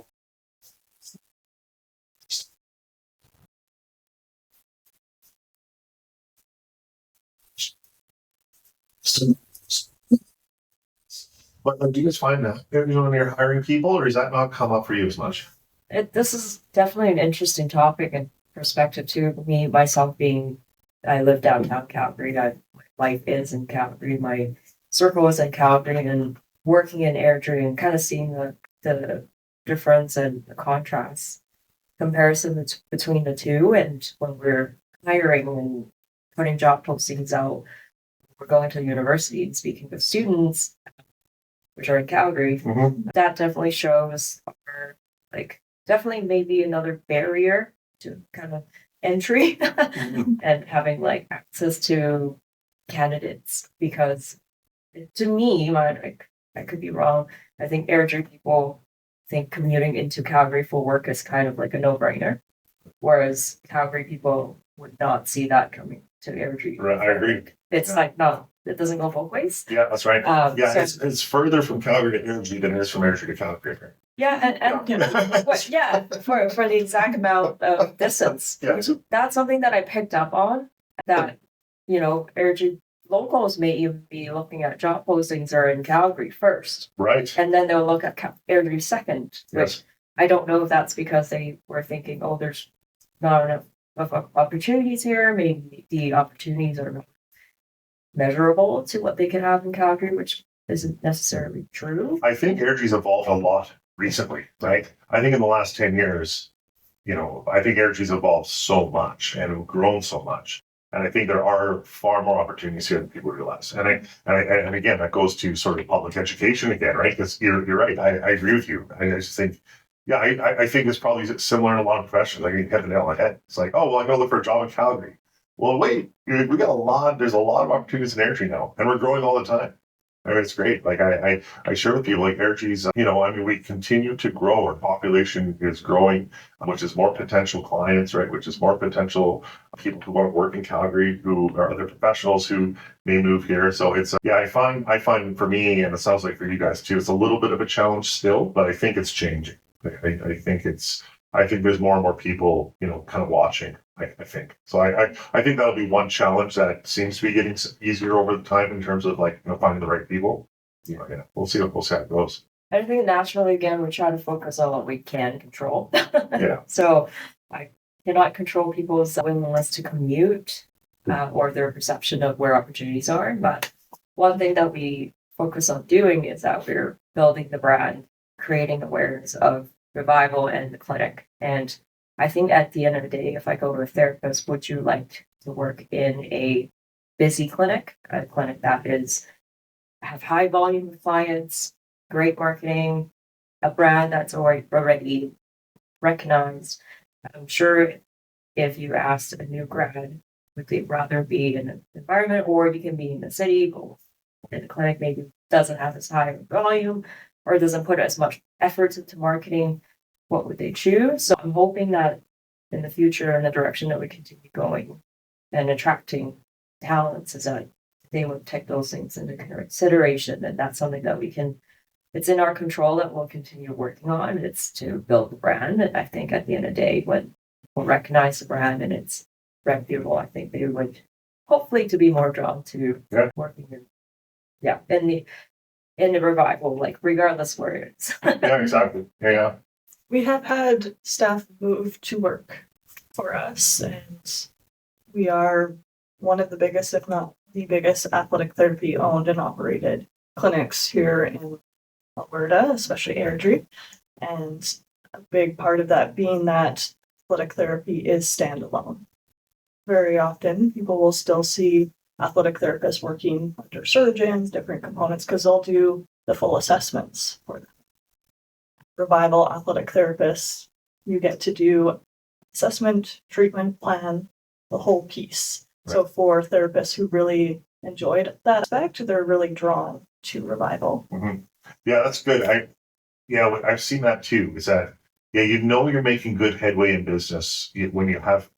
But do you guys find that when you're hiring people, or does that not come up for you as much? This is definitely an interesting topic and perspective too. Me, myself I live downtown Calgary. My life is in Calgary. My circle is in Calgary, and working in Airdrie and kind of seeing the difference and the contrast comparison between the two. And when we're hiring and putting job postings out, we're going to university and speaking with students, which are in Calgary. Mm-hmm. That definitely shows our, definitely maybe another barrier to kind of entry and having access to candidates, because to me, I could be wrong. I think Airdrie people think commuting into Calgary for work is kind of like a no-brainer, whereas Calgary people would not see that coming to Airdrie. Right, I agree. It's no, it doesn't go both ways. Yeah, that's right. So, it's further from Calgary to Airdrie than it is from Airdrie to Calgary. For the exact amount of distance, that's something that I picked up on. That Airdrie locals may even be looking at job postings are in Calgary first, right, and then they'll look at Airdrie second. Which I don't know if that's because they were thinking, oh, there's not enough of opportunities here. Maybe the opportunities are not measurable to what they can have in Calgary, which isn't necessarily true. I think Airdrie's evolved a lot recently, right? I think in the last 10 years, I think Airdrie's evolved so much and grown so much. And I think there are far more opportunities here than people realize. And again, that goes to sort of public education again, right? Because you're right. I agree with you. I just think, I think it's probably similar in a lot of professions. Like you hit the nail on the head. It's like, oh, well, I go look for a job in Calgary. Well, wait, we got there's a lot of opportunities in Airdrie now, and we're growing all the time. I mean, it's great. Like I share with people, like Airdrie's, we continue to grow. Our population is growing, which is more potential clients, right? Which is more potential people who want to work in Calgary, who are other professionals who may move here. So it's, I find for me, and it sounds like for you guys too, it's a little bit of a challenge still, but I think it's changing. I think there's more and more people, kind of watching. I think so. I think that'll be one challenge that seems to be getting easier over the time in terms of finding the right people. We'll see how it goes. I think naturally, again, we try to focus on what we can control. Yeah. So I cannot control people's willingness to commute or their perception of where opportunities are. But one thing that we focus on doing is that we're building the brand, creating awareness of Revival and the clinic. And I think at the end of the day, if I go to a therapist, would you like to work in a busy clinic, a clinic that have high volume of clients, great marketing, a brand that's already recognized? I'm sure if you asked a new grad, would they rather be in an environment, or you can be in the city, but in the clinic maybe doesn't have as high volume or doesn't put as much effort into marketing, what would they choose? So I'm hoping that in the future, in the direction that we continue going and attracting talents, is that they would take those things into consideration. And that's something that it's in our control that we'll continue working on. It's to build the brand. And I think at the end of the day, when people recognize the brand and it's reputable, I think they would hopefully to be more drawn to working in the Revival, regardless where it is. Yeah, exactly. Yeah. We have had staff move to work for us, and we are one of the biggest, if not the biggest, athletic therapy owned and operated clinics here in Alberta, especially Airdrie. And a big part of that being that athletic therapy is standalone. Very often, people will still see athletic therapists working under surgeons, different components, because they'll do the full assessments for them. Revival athletic therapists, you get to do assessment, treatment plan, the whole piece. Right. So for therapists who really enjoyed that aspect, they're really drawn to Revival. Mm-hmm. Yeah, that's good. I've seen that too. Is that you're making good headway in business when you have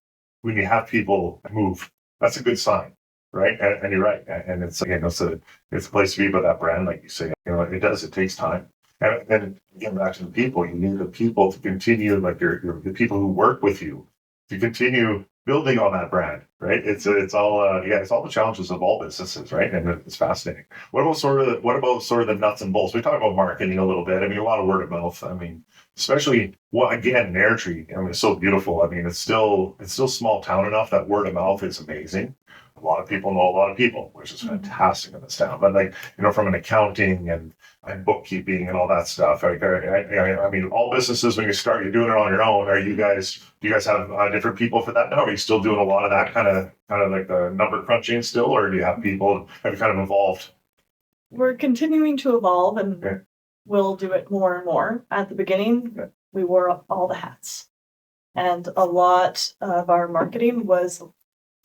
people move. That's a good sign, right? And you're right. And it's it's a place to be about that brand, like you say. It takes time. And again, back to the people, you need the people to continue, like the people who work with you, to continue building on that brand, right? It's all the challenges of all businesses, right? And it's fascinating. What about sort of the nuts and bolts? We talked about marketing a little bit. I mean, a lot of word of mouth. I mean, especially again, Airdrie. I mean, it's so beautiful. I mean, it's still small town enough that word of mouth is amazing. A lot of people know a lot of people, which is fantastic in this town. But from an accounting and bookkeeping and all that stuff. I mean, all businesses, when you start, you're doing it on your own. Do you guys have different people for that now? Are you still doing a lot of that kind of like the number crunching still, or do you have people have kind of evolved? We're continuing to evolve, and we'll do it more and more. At the beginning, we wore all the hats, and a lot of our marketing was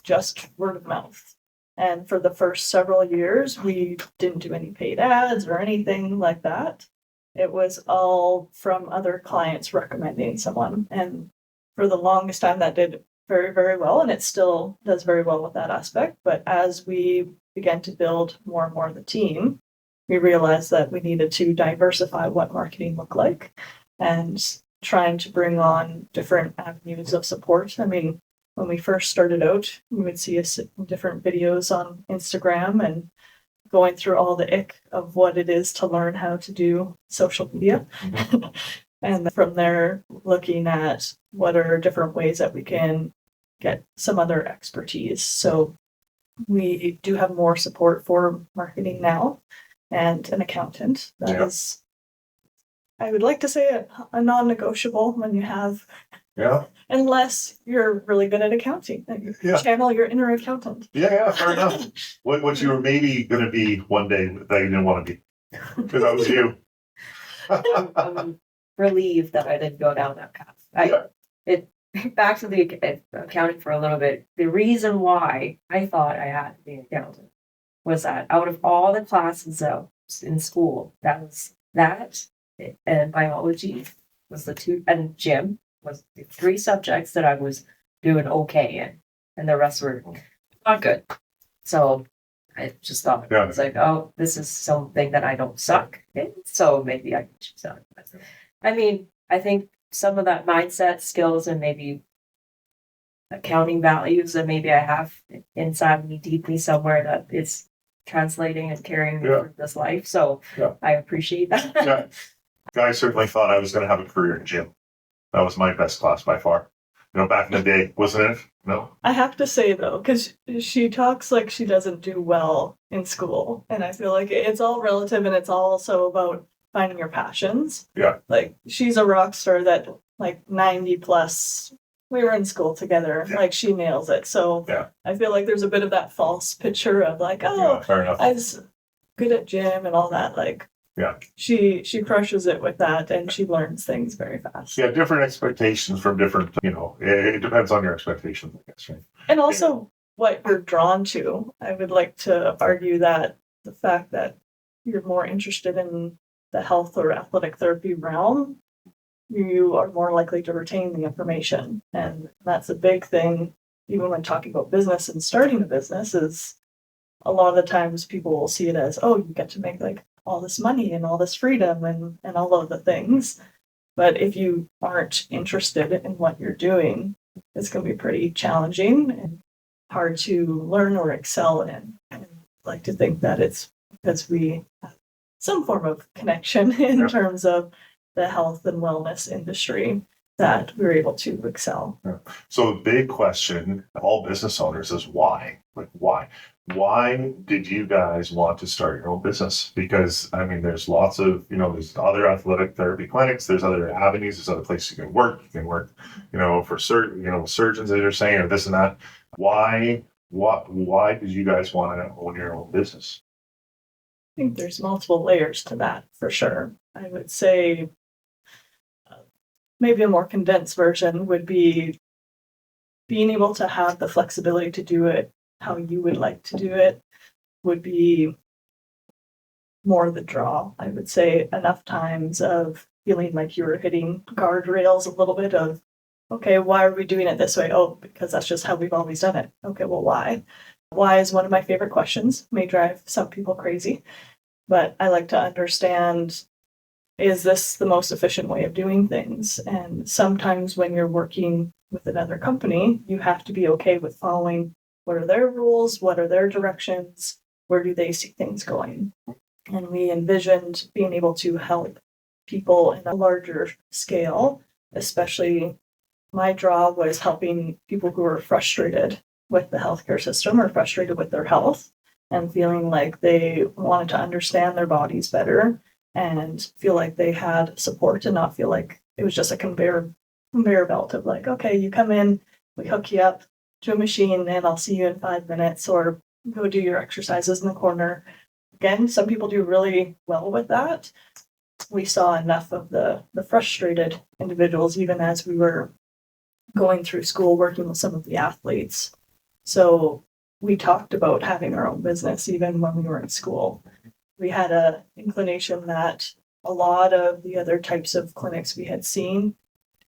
just word of mouth. And for the first several years, we didn't do any paid ads or anything like that. It was all from other clients recommending someone. And for the longest time, that did very, very well. And it still does very well with that aspect. But as we began to build more and more of the team, we realized that we needed to diversify what marketing looked like and trying to bring on different avenues of support. I mean, when we first started out, you would see us in different videos on Instagram and going through all the ick of what it is to learn how to do social media. Mm-hmm. And from there, looking at what are different ways that we can get some other expertise. So we do have more support for marketing now and an accountant. That is, I would like to say, a non-negotiable when you have... Yeah. Unless you're really good at accounting. Channel your inner accountant. Yeah, fair enough. What you were maybe going to be one day that you didn't want to be. Because that was you. I'm relieved that I didn't go down that path. Back to the accounting for a little bit. The reason why I thought I had to be an accountant was that out of all the classes in school, that and biology was the two, and gym was the three subjects that I was doing okay in, and the rest were not good. So I just thought, I was like, oh, this is something that I don't suck in, so maybe I can choose that. I mean, I think some of that mindset, skills, and maybe accounting values that maybe I have inside me deeply somewhere that is translating and carrying me through this life. So I appreciate that. I certainly thought I was going to have a career in gym. That was my best class by far. Back in the day, wasn't it? No? I have to say, though, because she talks like she doesn't do well in school. And I feel like it's all relative, and it's also about finding your passions. Yeah. Like, she's a rock star that, 90 plus, we were in school together. Yeah. She nails it. So I feel like there's a bit of that false picture of fair enough. I was good at gym and all that. She crushes it with that, and she learns things very fast. Yeah, different expectations from different, it depends on your expectations, I guess, right? And also what you're drawn to. I would like to argue that the fact that you're more interested in the health or athletic therapy realm, you are more likely to retain the information. And that's a big thing, even when talking about business and starting a business, is a lot of the times people will see it as, oh, you get to make all this money and all this freedom and all of the things. But if you aren't interested in what you're doing, it's going to be pretty challenging and hard to learn or excel in. And I like to think that it's because we have some form of connection in terms of the health and wellness industry that we're able to excel. So the big question of all business owners is why? Why? why did you guys want to start your own business? Because I mean, there's lots of, there's other athletic therapy clinics, there's other avenues, there's other places you can work. You can work, for certain, surgeons that are saying or this and that. Why did you guys want to own your own business? I think there's multiple layers to that for sure. I would say maybe a more condensed version would be being able to have the flexibility to do it how you would like to do it would be more the draw. I would say enough times of feeling like you were hitting guardrails a little bit of, okay, why are we doing it this way? Oh, because that's just how we've always done it. Okay, well, why? Why is one of my favorite questions. May drive some people crazy, but I like to understand, is this the most efficient way of doing things? And sometimes when you're working with another company, you have to be okay with following what are their rules, what are their directions, where do they see things going? And we envisioned being able to help people in a larger scale, especially my draw was helping people who are frustrated with the healthcare system or frustrated with their health and feeling like they wanted to understand their bodies better and feel like they had support and not feel like it was just a conveyor belt of like, okay, you come in, we hook you up to a machine and I'll see you in 5 minutes, or go do your exercises in the corner. Again, some people do really well with that. We saw enough of the frustrated individuals even as we were going through school working with some of the athletes. So we talked about having our own business even when we were in school. We had an inclination that a lot of the other types of clinics we had seen,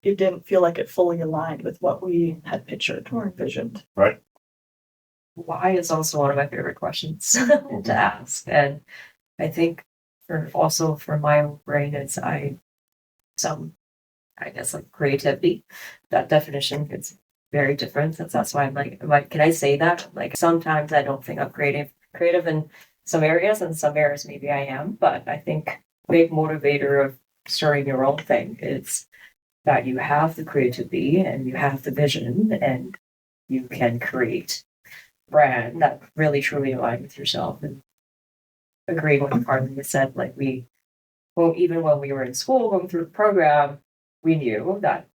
it didn't feel like it fully aligned with what we had pictured or envisioned. Right. Why is also one of my favorite questions to ask. And I think for my own brain, it's like creativity. That definition is very different. That's why I'm like, can I say that? Like sometimes I don't think I'm creative in some areas, and some areas maybe I am, but I think big motivator of starting your own thing is that you have the creativity and you have the vision and you can create a brand that really truly aligns with yourself. And agreeing with the part that you said, like even when we were in school going through the program, we knew that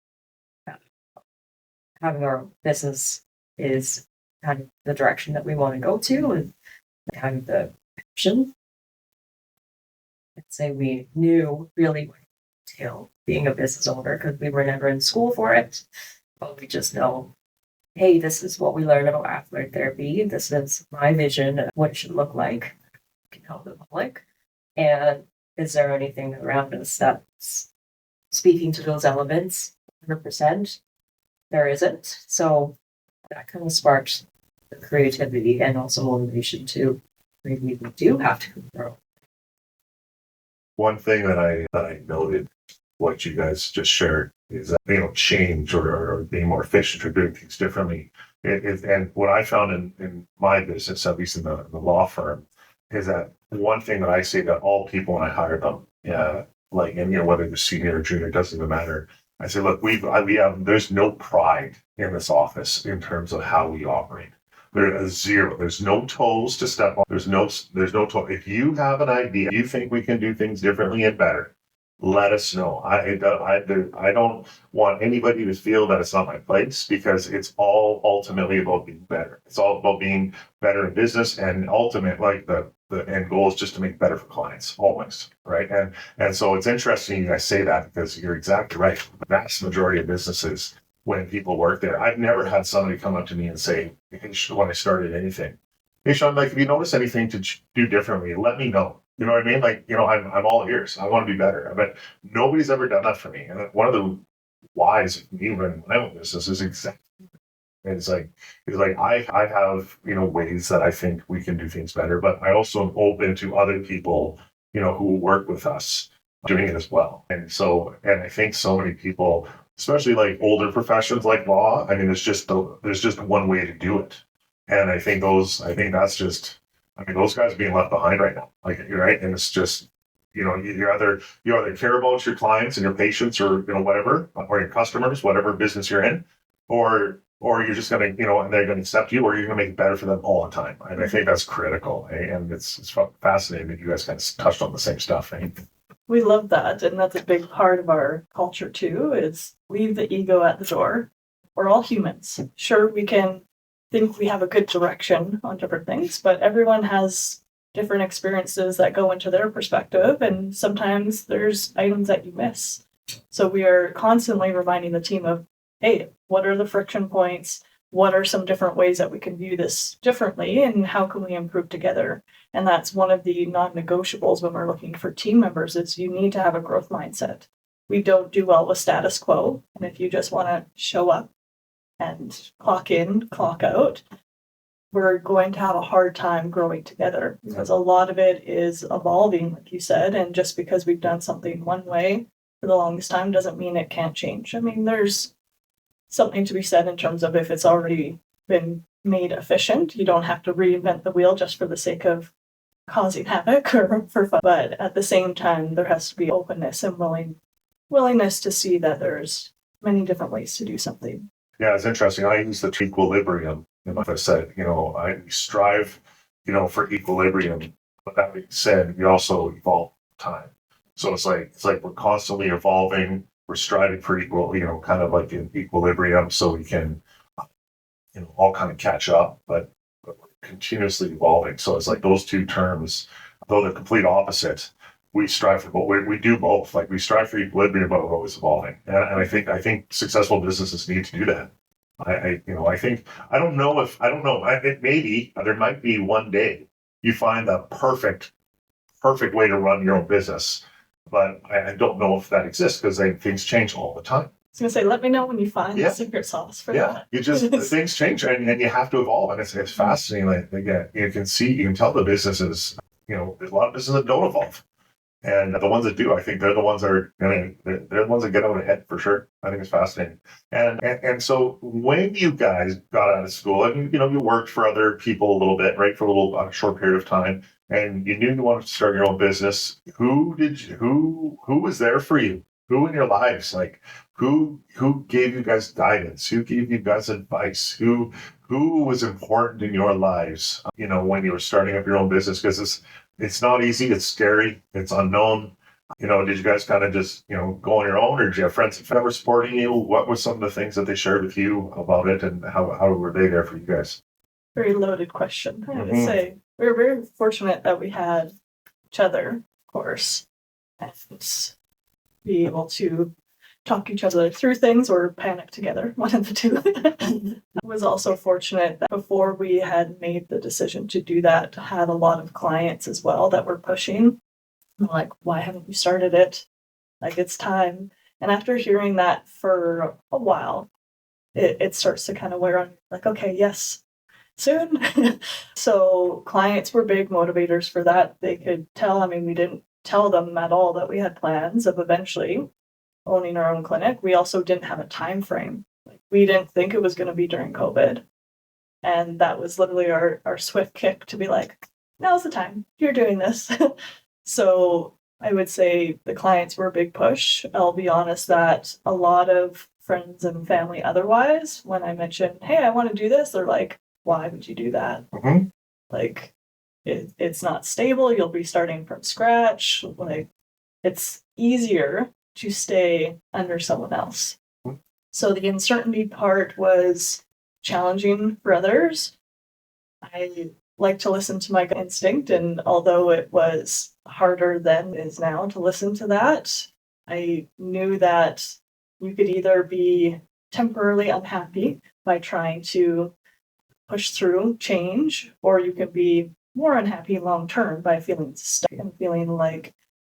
having our own business is kind of the direction that we want to go to and kind of the passion. I'd say we knew really what it entailed being a business owner because we were never in school for it. But we just know, hey, this is what we learned about athletic therapy. This is my vision of what it should look like. Can help the public. And is there anything around us that's speaking to those elements? 100%. There isn't. So that kind of sparked the creativity and also motivation to maybe we do have to grow. One thing that I noted, what you guys just shared, is that change or being more efficient or doing things differently. And what I found in my business, at least in the law firm, is that one thing that I say to all people when I hire them, whether they're senior or junior, it doesn't even matter. I say, look, there's no pride in this office in terms of how we operate. There is zero. There's no toes to step on. There's no toe. If you have an idea, you think we can do things differently and better, let us know. I don't want anybody to feel that it's not my place, because it's all ultimately about being better. It's all about being better in business, and the end goal is just to make better for clients always, right? And so it's interesting you guys say that, because you're exactly right. The vast majority of businesses, when people work there, I've never had somebody come up to me and say, hey, when I started anything, hey, Sean, if you notice anything to do differently, let me know. You know what I mean? I'm all ears. I want to be better. But nobody's ever done that for me. And one of the whys of me running my own business is exactly. It's like I have ways that I think we can do things better, but I also am open to other people who work with us doing it as well. And I think so many people, especially like older professions like law, I mean, there's just one way to do it. And I think those guys are being left behind right now. Right. And it's just, you either care about your clients and your patients or, whatever, or your customers, whatever business you're in, or or you're just going to, and they're going to accept you, or you're going to make it better for them all the time. And I think that's critical. And it's fascinating that you guys kind of touched on the same stuff. We love that. And that's a big part of our culture too, is leave the ego at the door. We're all humans. Sure, we can think we have a good direction on different things, but everyone has different experiences that go into their perspective. And sometimes there's items that you miss. So we are constantly reminding the team of, hey, what are the friction points? What are some different ways that we can view this differently, and how can we improve together? And that's one of the non-negotiables when we're looking for team members, is you need to have a growth mindset. We don't do well with status quo. And if you just want to show up and clock in, clock out, we're going to have a hard time growing together, because a lot of it is evolving, like you said. And just because we've done something one way for the longest time doesn't mean it can't change. I mean, there's something to be said in terms of if it's already been made efficient, you don't have to reinvent the wheel just for the sake of causing havoc or for fun. But at the same time, there has to be openness and willingness to see that there's many different ways to do something. Yeah, it's interesting. I use the equilibrium. Like I said, I strive, for equilibrium. But that being said, we also evolve time. So it's like we're constantly evolving. We're striving for equal, kind of like in equilibrium, so we can, all kind of catch up, but we're continuously evolving. So it's like those two terms, though they're complete opposite, we strive for both. We do both. Like we strive for equilibrium, but we're always evolving. And I think successful businesses need to do that. I think, I don't know. I think maybe there might be one day you find the perfect way to run your own business. But I don't know if that exists, because things change all the time. I was going to say, let me know when you find the secret sauce for that. Yeah, things change, and you have to evolve. And it's fascinating. Like, again, you can tell the businesses, there's a lot of businesses that don't evolve. And the ones that do, I think they're the ones that they're the ones that get out ahead for sure. I think it's fascinating. And so when you guys got out of school, and you worked for other people a little bit, right, for a short period of time, and you knew you wanted to start your own business, who was there for you? Who in your lives, like who gave you guys guidance? Who gave you guys advice? Who was important in your lives? When you were starting up your own business, because it's not easy. It's scary. It's unknown. Did you guys kind of just, go on your own, or did you have friends that were supporting you? What were some of the things that they shared with you about it, and how were they there for you guys? Very loaded question, I would say. We were very fortunate that we had each other, of course, and be able to talk each other through things or panic together, one of the two. I was also fortunate that before we had made the decision to do that, had a lot of clients as well that were pushing. I'm like, why haven't you started it? Like, it's time. And after hearing that for a while, it starts to kind of wear on, like, okay, yes, soon. So clients were big motivators for that. They could tell, we didn't tell them at all that we had plans of eventually owning our own clinic. We also didn't have a time frame. Like, we didn't think it was going to be during COVID. And that was literally our swift kick to be like, now's the time. You're doing this. So I would say the clients were a big push. I'll be honest that a lot of friends and family otherwise, when I mentioned, hey, I want to do this, they're like, why would you do that? Mm-hmm. Like, it's not stable. You'll be starting from scratch. Like, it's easier to stay under someone else. Mm-hmm. So the uncertainty part was challenging for others. I like to listen to my instinct, and although it was harder than it is now to listen to that, I knew that you could either be temporarily unhappy by trying to push through change, or you can be more unhappy long term by feeling stuck and feeling like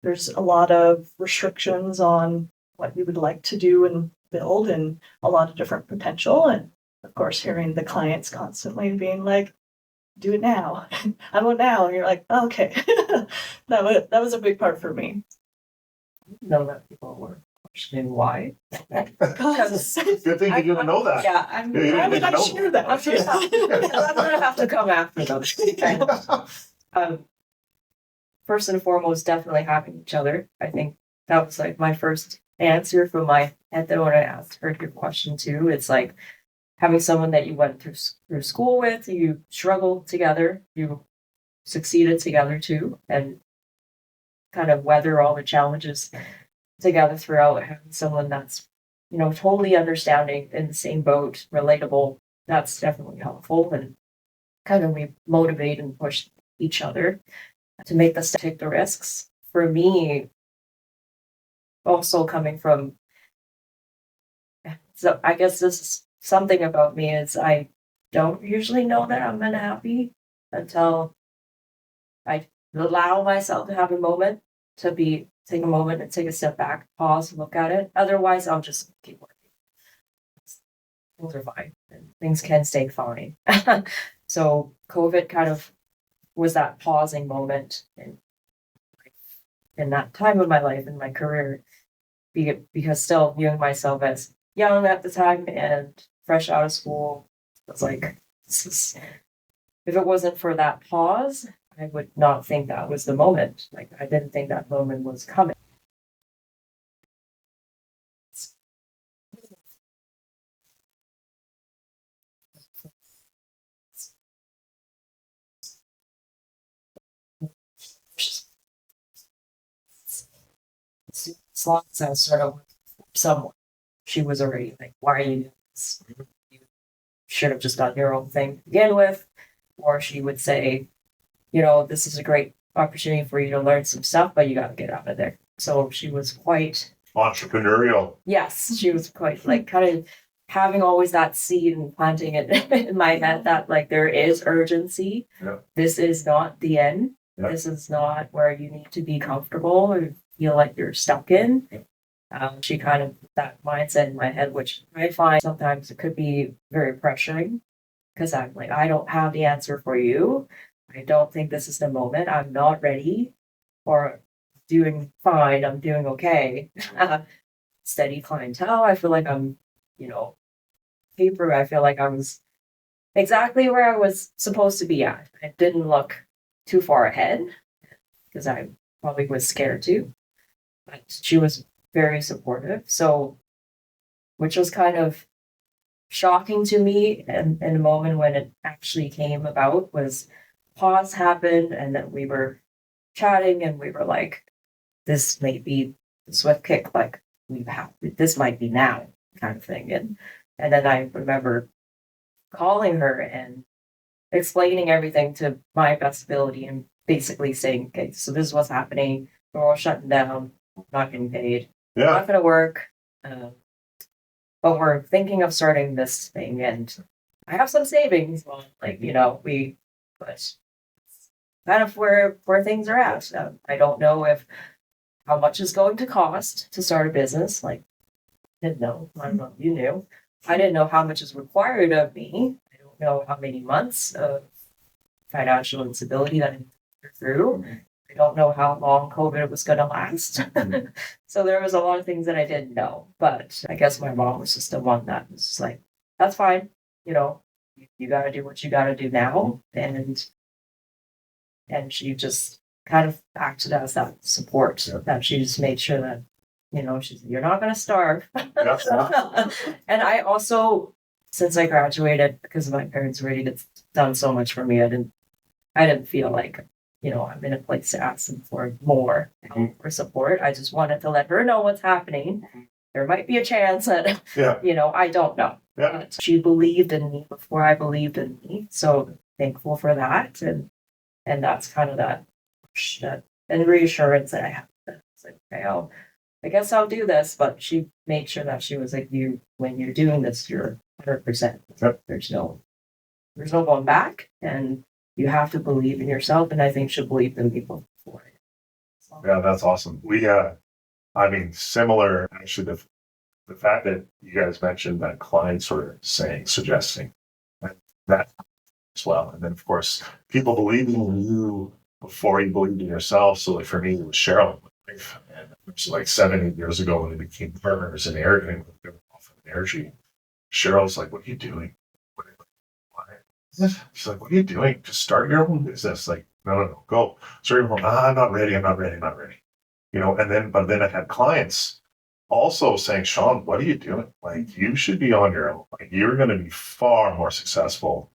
there's a lot of restrictions on what you would like to do and build, and a lot of different potential. And of course, hearing the clients constantly being like, do it now. I want now. And you're like, okay. that was a big part for me. Know that people were questioning why. Because Good thing you didn't know that. Yeah, why would I share that? I'm gonna have to come after them. First and foremost, definitely having each other. I think that was like my first answer from my head though when I heard your question too. It's like having someone that you went through school with, you struggled together, you succeeded together too, and kind of weather all the challenges together throughout, having someone that's, totally understanding, in the same boat, relatable, that's definitely helpful, and kind of we motivate and push each other to make us take the risks. For me, also coming from, so I guess this is something about me is I don't usually know that I'm unhappy until I allow myself to have a moment take a moment and take a step back, pause, look at it. Otherwise, I'll just keep working. Things are fine, and things can stay fine. So COVID kind of was that pausing moment in that time of my life, in my career, because still viewing myself as young at the time and fresh out of school, it's like, if it wasn't for that pause, I would not think that was the moment. Like, I didn't think that moment was coming. As long as I was sort of someone, she was already like, why are you doing this? You should have just done your own thing to begin with. Or she would say, this is a great opportunity for you to learn some stuff, but you got to get out of there. So she was quite entrepreneurial. Yes, she was quite like kind of having always that seed and planting it in my head that like there is urgency. Yeah. This is not the end. Yeah. This is not where you need to be comfortable or feel like you're stuck in. She kind of put that mindset in my head, which I find sometimes it could be very pressuring because I'm like, I don't have the answer for you. I don't think this is the moment. I'm not ready, or doing fine. I'm doing okay. Steady clientele. I feel like I'm, paper. I feel like I was exactly where I was supposed to be at. I didn't look too far ahead because I probably was scared too. But she was very supportive. So, which was kind of shocking to me, and in a moment when it actually came about was pause happened, and then we were chatting, and we were like, "This may be the swift kick. Like this might be now," kind of thing. And then I remember calling her and explaining everything to my best ability, and basically saying, "Okay, so this is what's happening. We're all shutting down. Not getting paid. Yeah. Not going to work. But we're thinking of starting this thing, and I have some savings." Well, but kind of where things are at. I don't know how much is going to cost to start a business. Like, I didn't know. I don't know if you knew. I didn't know how much is required of me. I don't know how many months of financial instability that I need to go through. I don't know how long COVID was going to last. So there was a lot of things that I didn't know. But I guess my mom was just the one that was just like, that's fine. You got to do what you got to do now. And she just kind of acted as that support, that she just made sure that, you're not going to starve. Yeah. And I also, since I graduated, because my parents already done so much for me, I didn't feel like, I'm in a place to ask them for more help or support. I just wanted to let her know what's happening. There might be a chance that, I don't know. Yeah. But she believed in me before I believed in me. So thankful for that. And that's kind of that and reassurance that I have. It's like, okay, I guess I'll do this. But she made sure that she was like, when you're doing this, you're 100%. Yep. There's no going back. And you have to believe in yourself, and I think she'll believe in people before it. So. Yeah, that's awesome. Similar, actually, the fact that you guys mentioned that clients were suggesting that as well. And then, of course, people believing in you before you believed in yourself. So, like, for me, it was Cheryl. And it was like 7-8 years ago when we became partners in Airdrie. Airdrie. Cheryl's like, "What are you doing?" She's like, "What are you doing? Just start your own business." Like, no, go. Start your own. I'm not ready. And then I had clients also saying, Sean, what are you doing? Like, you should be on your own. Like, you're going to be far more successful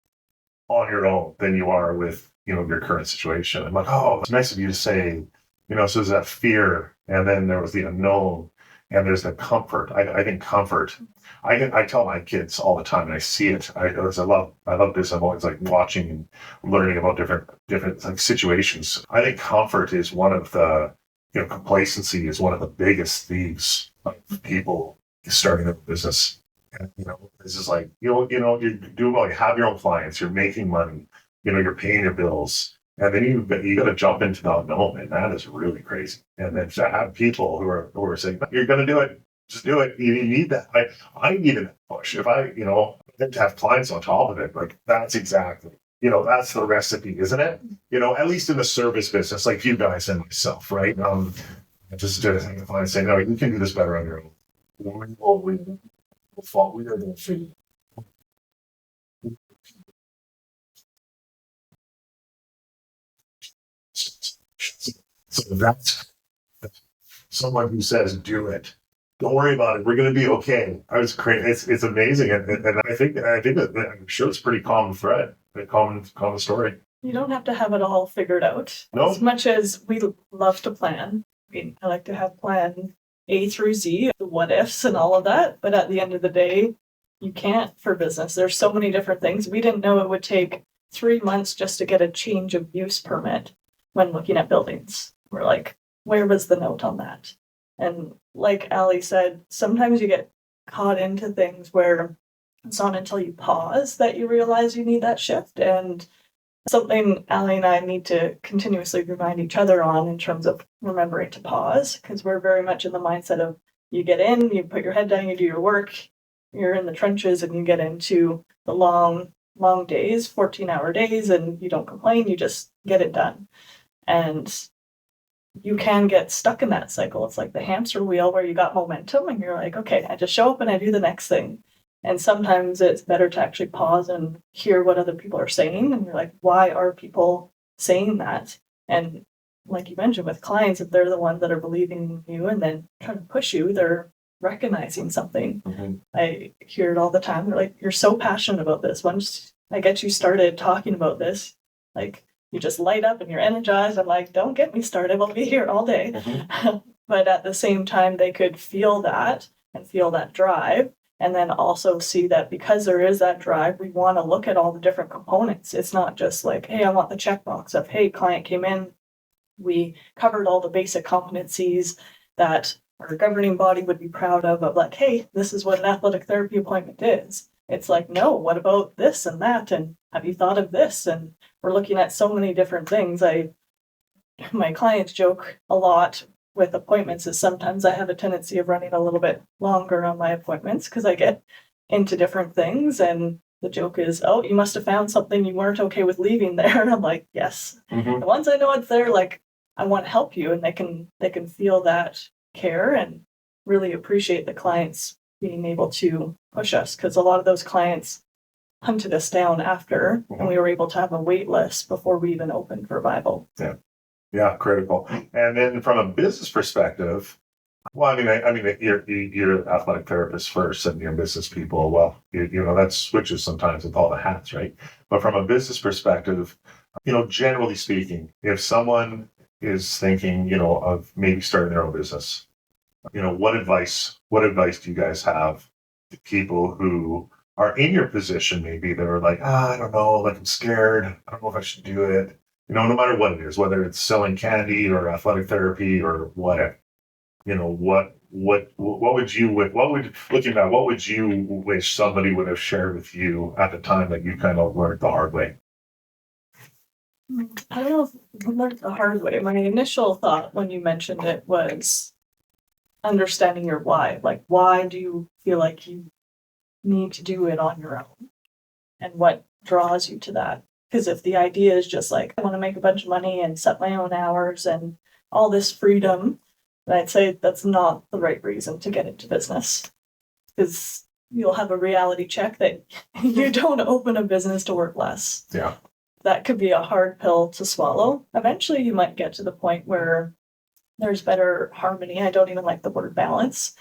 on your own than you are with, your current situation. I'm like, oh, it's nice of you to say, so there's that fear, and then there was the unknown, and there's the comfort. I think comfort. I tell my kids all the time, and I see it. I love this. I'm always like watching and learning about different like situations. I think comfort is one of the, complacency is one of the biggest thieves of people starting a business. And, this is like, you're doing well, you have your own clients, you're making money, you're paying your bills. And then you got to jump into the unknown, and that is really crazy. And then to have people who are saying, you're going to do it, just do it. You need that. I needed that push. If then to have clients on top of it, like that's exactly, that's the recipe, isn't it? At least in the service business, like you guys and myself, right? Just to have clients say, no, you can do this better on your own. We are going to figure. So that's someone who says, do it. Don't worry about it. We're going to be okay. I was crazy. It's amazing. And I think that I'm sure it's pretty common thread, a common story. You don't have to have it all figured out. No. As much as we love to plan. I mean, I like to have plan A through Z, the what ifs and all of that. But at the end of the day, you can't for business. There's so many different things. We didn't know it would take 3 months just to get a change of use permit when looking at buildings. We're like, where was the note on that? And like Ali said, sometimes you get caught into things where it's not until you pause that you realize you need that shift. And something Ali and I need to continuously remind each other on in terms of remembering to pause, because we're very much in the mindset of you get in, you put your head down, you do your work, you're in the trenches, and you get into the long days, 14-hour days, and you don't complain, you just get it done. And you can get stuck in that cycle. It's like the hamster wheel where you got momentum and you're like, okay, I just show up and I do the next thing. And sometimes it's better to actually pause and hear what other people are saying. And you're like, why are people saying that? And like you mentioned with clients, if they're the ones that are believing in you and then trying to push you, they're recognizing something. Mm-hmm. I hear it all the time. They're like, you're so passionate about this. Once I get you started talking about this, like, you just light up and you're energized. I'm like, don't get me started. I'll be here all day. Mm-hmm. But at the same time, they could feel that and feel that drive. And then also see that because there is that drive, we want to look at all the different components. It's not just like, hey, I want the checkbox of, hey, client came in. We covered all the basic competencies that our governing body would be proud of like, hey, this is what an athletic therapy appointment is. It's like, no, what about this and that? And have you thought of this? And we're looking at so many different things. My clients joke a lot with appointments is sometimes I have a tendency of running a little bit longer on my appointments because I get into different things. And the joke is, oh, you must have found something you weren't okay with leaving there. And I'm like, yes. Mm-hmm. And once I know it's there, like, I want to help you, and they can feel that care and really appreciate the clients being able to push us, because a lot of those clients hunted us down after, and we were able to have a wait list before we even opened Revival. Yeah, critical. And then from a business perspective, well, I mean, you're an athletic therapist first, and you're business people. Well, that switches sometimes with all the hats, right? But from a business perspective, generally speaking, if someone is thinking, of maybe starting their own business, what advice do you guys have to people who are in your position? Maybe they're like, I don't know, like I'm scared. I don't know if I should do it. No matter what it is, whether it's selling candy or athletic therapy or whatever, what would you wish somebody would have shared with you at the time that you kind of learned the hard way? I don't know if I learned the hard way. My initial thought when you mentioned it was understanding your why. Like, why do you feel like you need to do it on your own? And what draws you to that? Because if the idea is just like, I want to make a bunch of money and set my own hours and all this freedom, then I'd say that's not the right reason to get into business. Because you'll have a reality check that you don't open a business to work less. Yeah. That could be a hard pill to swallow. Eventually, you might get to the point where there's better harmony. I don't even like the word balance,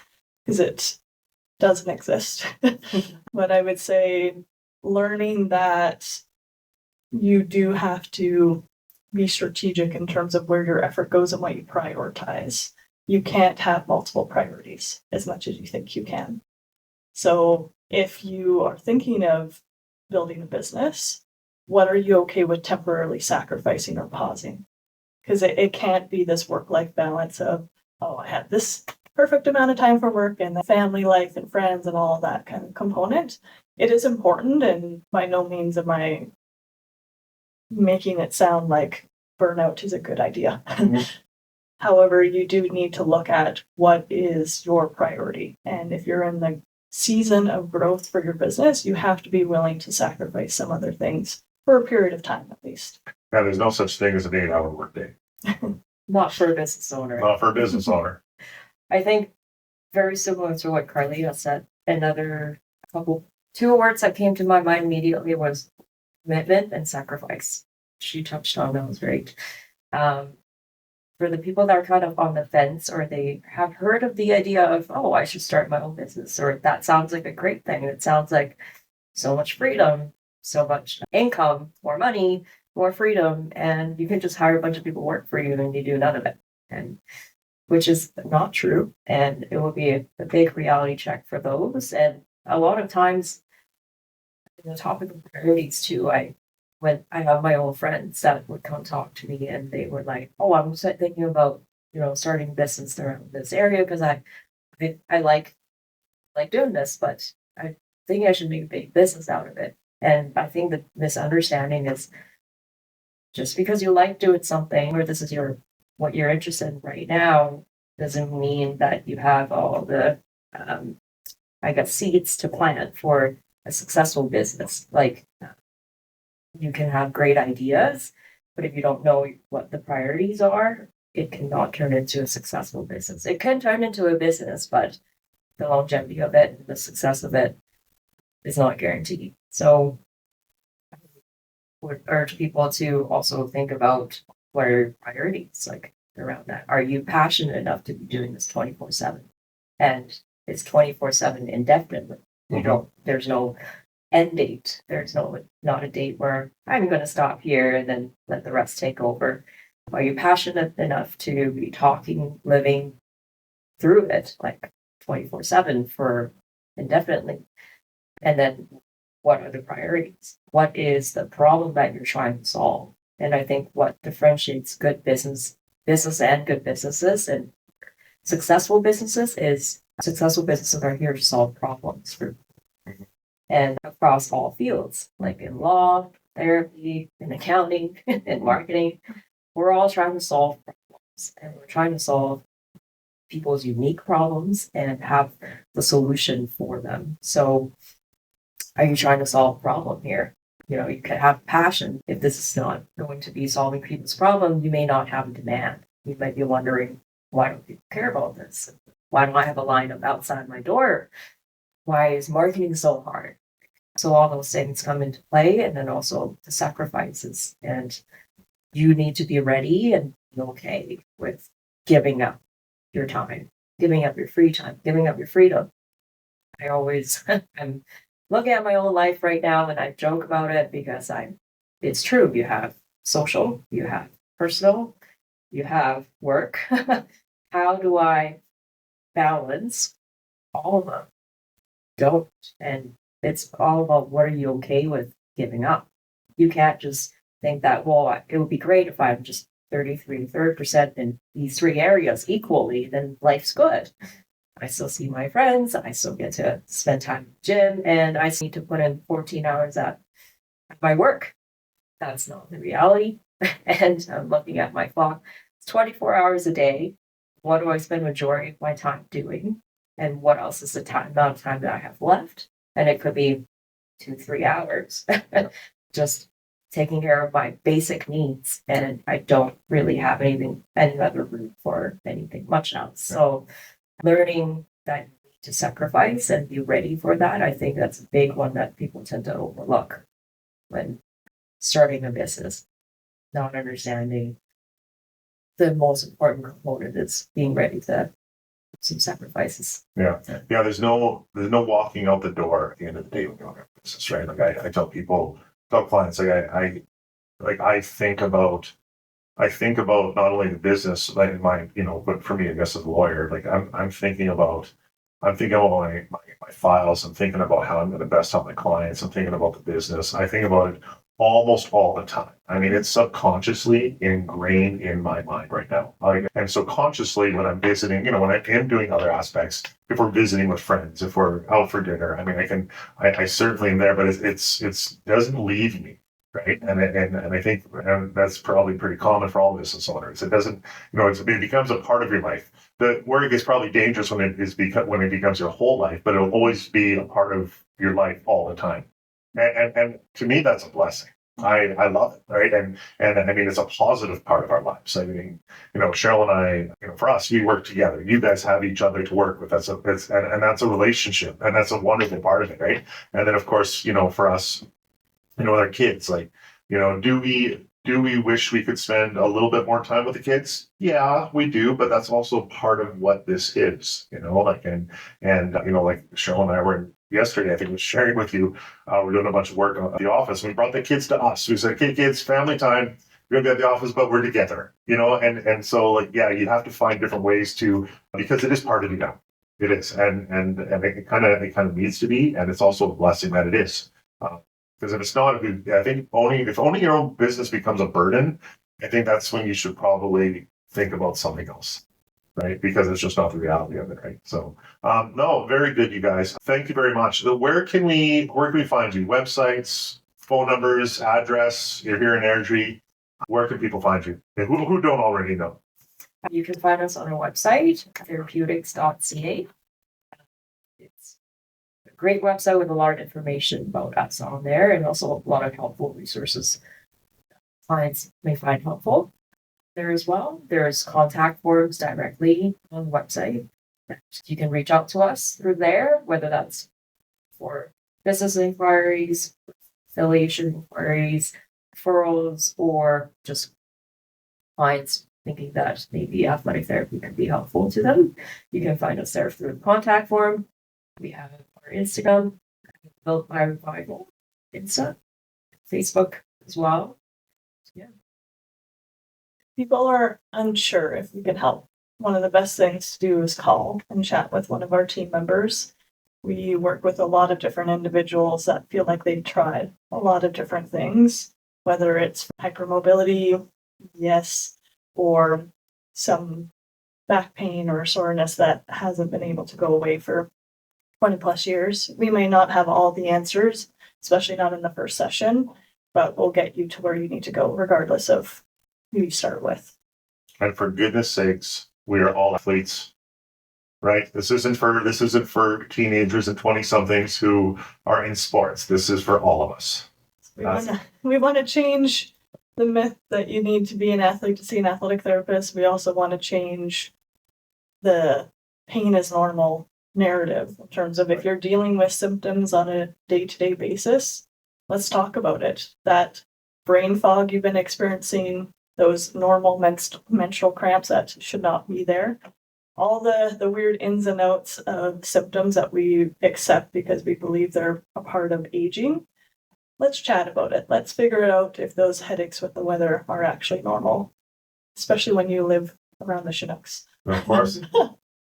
because it doesn't exist. But I would say learning that you do have to be strategic in terms of where your effort goes and what you prioritize. You can't have multiple priorities as much as you think you can. So if you are thinking of building a business, what are you okay with temporarily sacrificing or pausing? Because it can't be this work-life balance of, oh, I had this perfect amount of time for work and the family life and friends and all that kind of component. It is important, and by no means am I making it sound like burnout is a good idea. However, you do need to look at what is your priority. And if you're in the season of growth for your business, you have to be willing to sacrifice some other things for a period of time, at least. Now, there's no such thing as an 8-hour workday. Not for a business owner. Not for a business owner. I think very similar to what Carlita said. Two words that came to my mind immediately was commitment and sacrifice. She touched on those, right? For the people that are kind of on the fence, or they have heard of the idea of, oh, I should start my own business, or that sounds like a great thing. It sounds like so much freedom, so much income, more money, more freedom, and you can just hire a bunch of people to work for you and you do none of it. And which is not true. And it will be a big reality check for those. And a lot of times, the topic of priorities too, when I have my old friends that would come talk to me and they were like, oh, I'm thinking about, starting business around this area because I like doing this, but I think I should make a big business out of it. And I think the misunderstanding is just because you like doing something or this is what you're interested in right now doesn't mean that you have all the, seeds to plant for a successful business. Like you can have great ideas, but if you don't know what the priorities are, it cannot turn into a successful business. It can turn into a business, but the longevity of it, the success of it is not guaranteed. So I would urge people to also think about what are your priorities like around that. Are you passionate enough to be doing this 24/7? And it's 24/7 indefinitely. There's no end date. There's not a date where I'm going to stop here and then let the rest take over. Are you passionate enough to be talking, living through it like 24/7 for indefinitely? And then what are the priorities? What is the problem that you're trying to solve? And I think what differentiates good business and good businesses and successful businesses is successful businesses are here to solve problems and across all fields, like in law, therapy, in accounting, in marketing. We're all trying to solve problems, and we're trying to solve people's unique problems and have the solution for them. So are you trying to solve a problem here? You can have passion. If this is not going to be solving people's problem, you may not have a demand. You might be wondering, why don't people care about this? Why don't I have a lineup outside my door? Why is marketing so hard? So all those things come into play, and then also the sacrifices. And you need to be ready and be okay with giving up your time, giving up your free time, giving up your freedom. I'm looking at my own life right now and I joke about it because it's true. You have social, you have personal, you have work. How do I balance all of them? Don't. And it's all about what are you okay with giving up? You can't just think that, well, it would be great if I'm just 30% in these three areas equally, then life's good. I still see my friends, I still get to spend time in the gym, and I need to put in 14 hours at my work. That's not the reality. And I'm looking at my clock. It's 24 hours a day. What do I spend majority of my time doing? And what else is the amount of time that I have left? And it could be 2-3 hours. Just taking care of my basic needs. And I don't really have any other room for anything much else. So learning that you need to sacrifice and be ready for that, I think that's a big one that people tend to overlook when starting a business. Not understanding the most important component is being ready to some sacrifices. Yeah. There's no walking out the door at the end of the day when you're on a business, right? Like I tell clients, I think about not only the business, like but for me, I guess as a lawyer, like I'm thinking about my files. I'm thinking about how I'm going to best help my clients. I'm thinking about the business. I think about it almost all the time. I mean, it's subconsciously ingrained in my mind right now. And so consciously, when I'm visiting, when I am doing other aspects, if we're visiting with friends, if we're out for dinner, I mean, I certainly am there, but it's doesn't leave me. Right. And I think that's probably pretty common for all business owners. It doesn't, it becomes a part of your life. Where it gets probably dangerous when it becomes your whole life, but it'll always be a part of your life all the time. And to me, that's a blessing. I love it, right? And I mean, it's a positive part of our lives. I mean, Cheryl and I, for us, we work together. You guys have each other to work with. And that's a relationship, and that's a wonderful part of it, right? And then, of course, for us, with our kids, like, do we wish we could spend a little bit more time with the kids? Yeah, we do, but that's also part of what this is, and like Cheryl and I were yesterday, I think I was sharing with you, we're doing a bunch of work at the office. We brought the kids to us. We said, okay, kids, family time, we're going to be at the office, but we're together, and so like, yeah, you have to find different ways because it is part of you now. It is. And it kind of needs to be, and it's also a blessing that it is. Because if it's not, I think if owning your own business becomes a burden, I think that's when you should probably think about something else, right? Because it's just not the reality of it, right? So, no, very good, you guys. Thank you very much. Where can we find you? Websites, phone numbers, address? You're here in Airdrie. Where can people find you? And who don't already know? You can find us on our website, therapeutics.ca. It's a great website with a lot of information about us on there, and also a lot of helpful resources clients may find helpful there as well. There's contact forms directly on the website. You can reach out to us through there, whether that's for business inquiries, affiliation inquiries, referrals, or just clients thinking that maybe athletic therapy could be helpful to them. You can find us there through the contact form. We have our Instagram, built by Revival, Insta, Facebook as well. Yeah. People are unsure if we can help. One of the best things to do is call and chat with one of our team members. We work with a lot of different individuals that feel like they've tried a lot of different things, whether it's hypermobility, yes, or some back pain or soreness that hasn't been able to go away for 20 plus years. We may not have all the answers, especially not in the first session, but we'll get you to where you need to go regardless of who you start with. And for goodness sakes, we are all athletes, right? This isn't for teenagers and 20-somethings who are in sports. This is for all of us. We want to change the myth that you need to be an athlete to see an athletic therapist. We also want to change the pain is normal narrative in terms of if you're dealing with symptoms on a day-to-day basis, let's talk about it. That brain fog you've been experiencing, those normal menstrual cramps that should not be there, all the weird ins and outs of symptoms that we accept because we believe they're a part of aging. Let's chat about it. Let's figure it out if those headaches with the weather are actually normal, especially when you live around the Chinooks. Of course.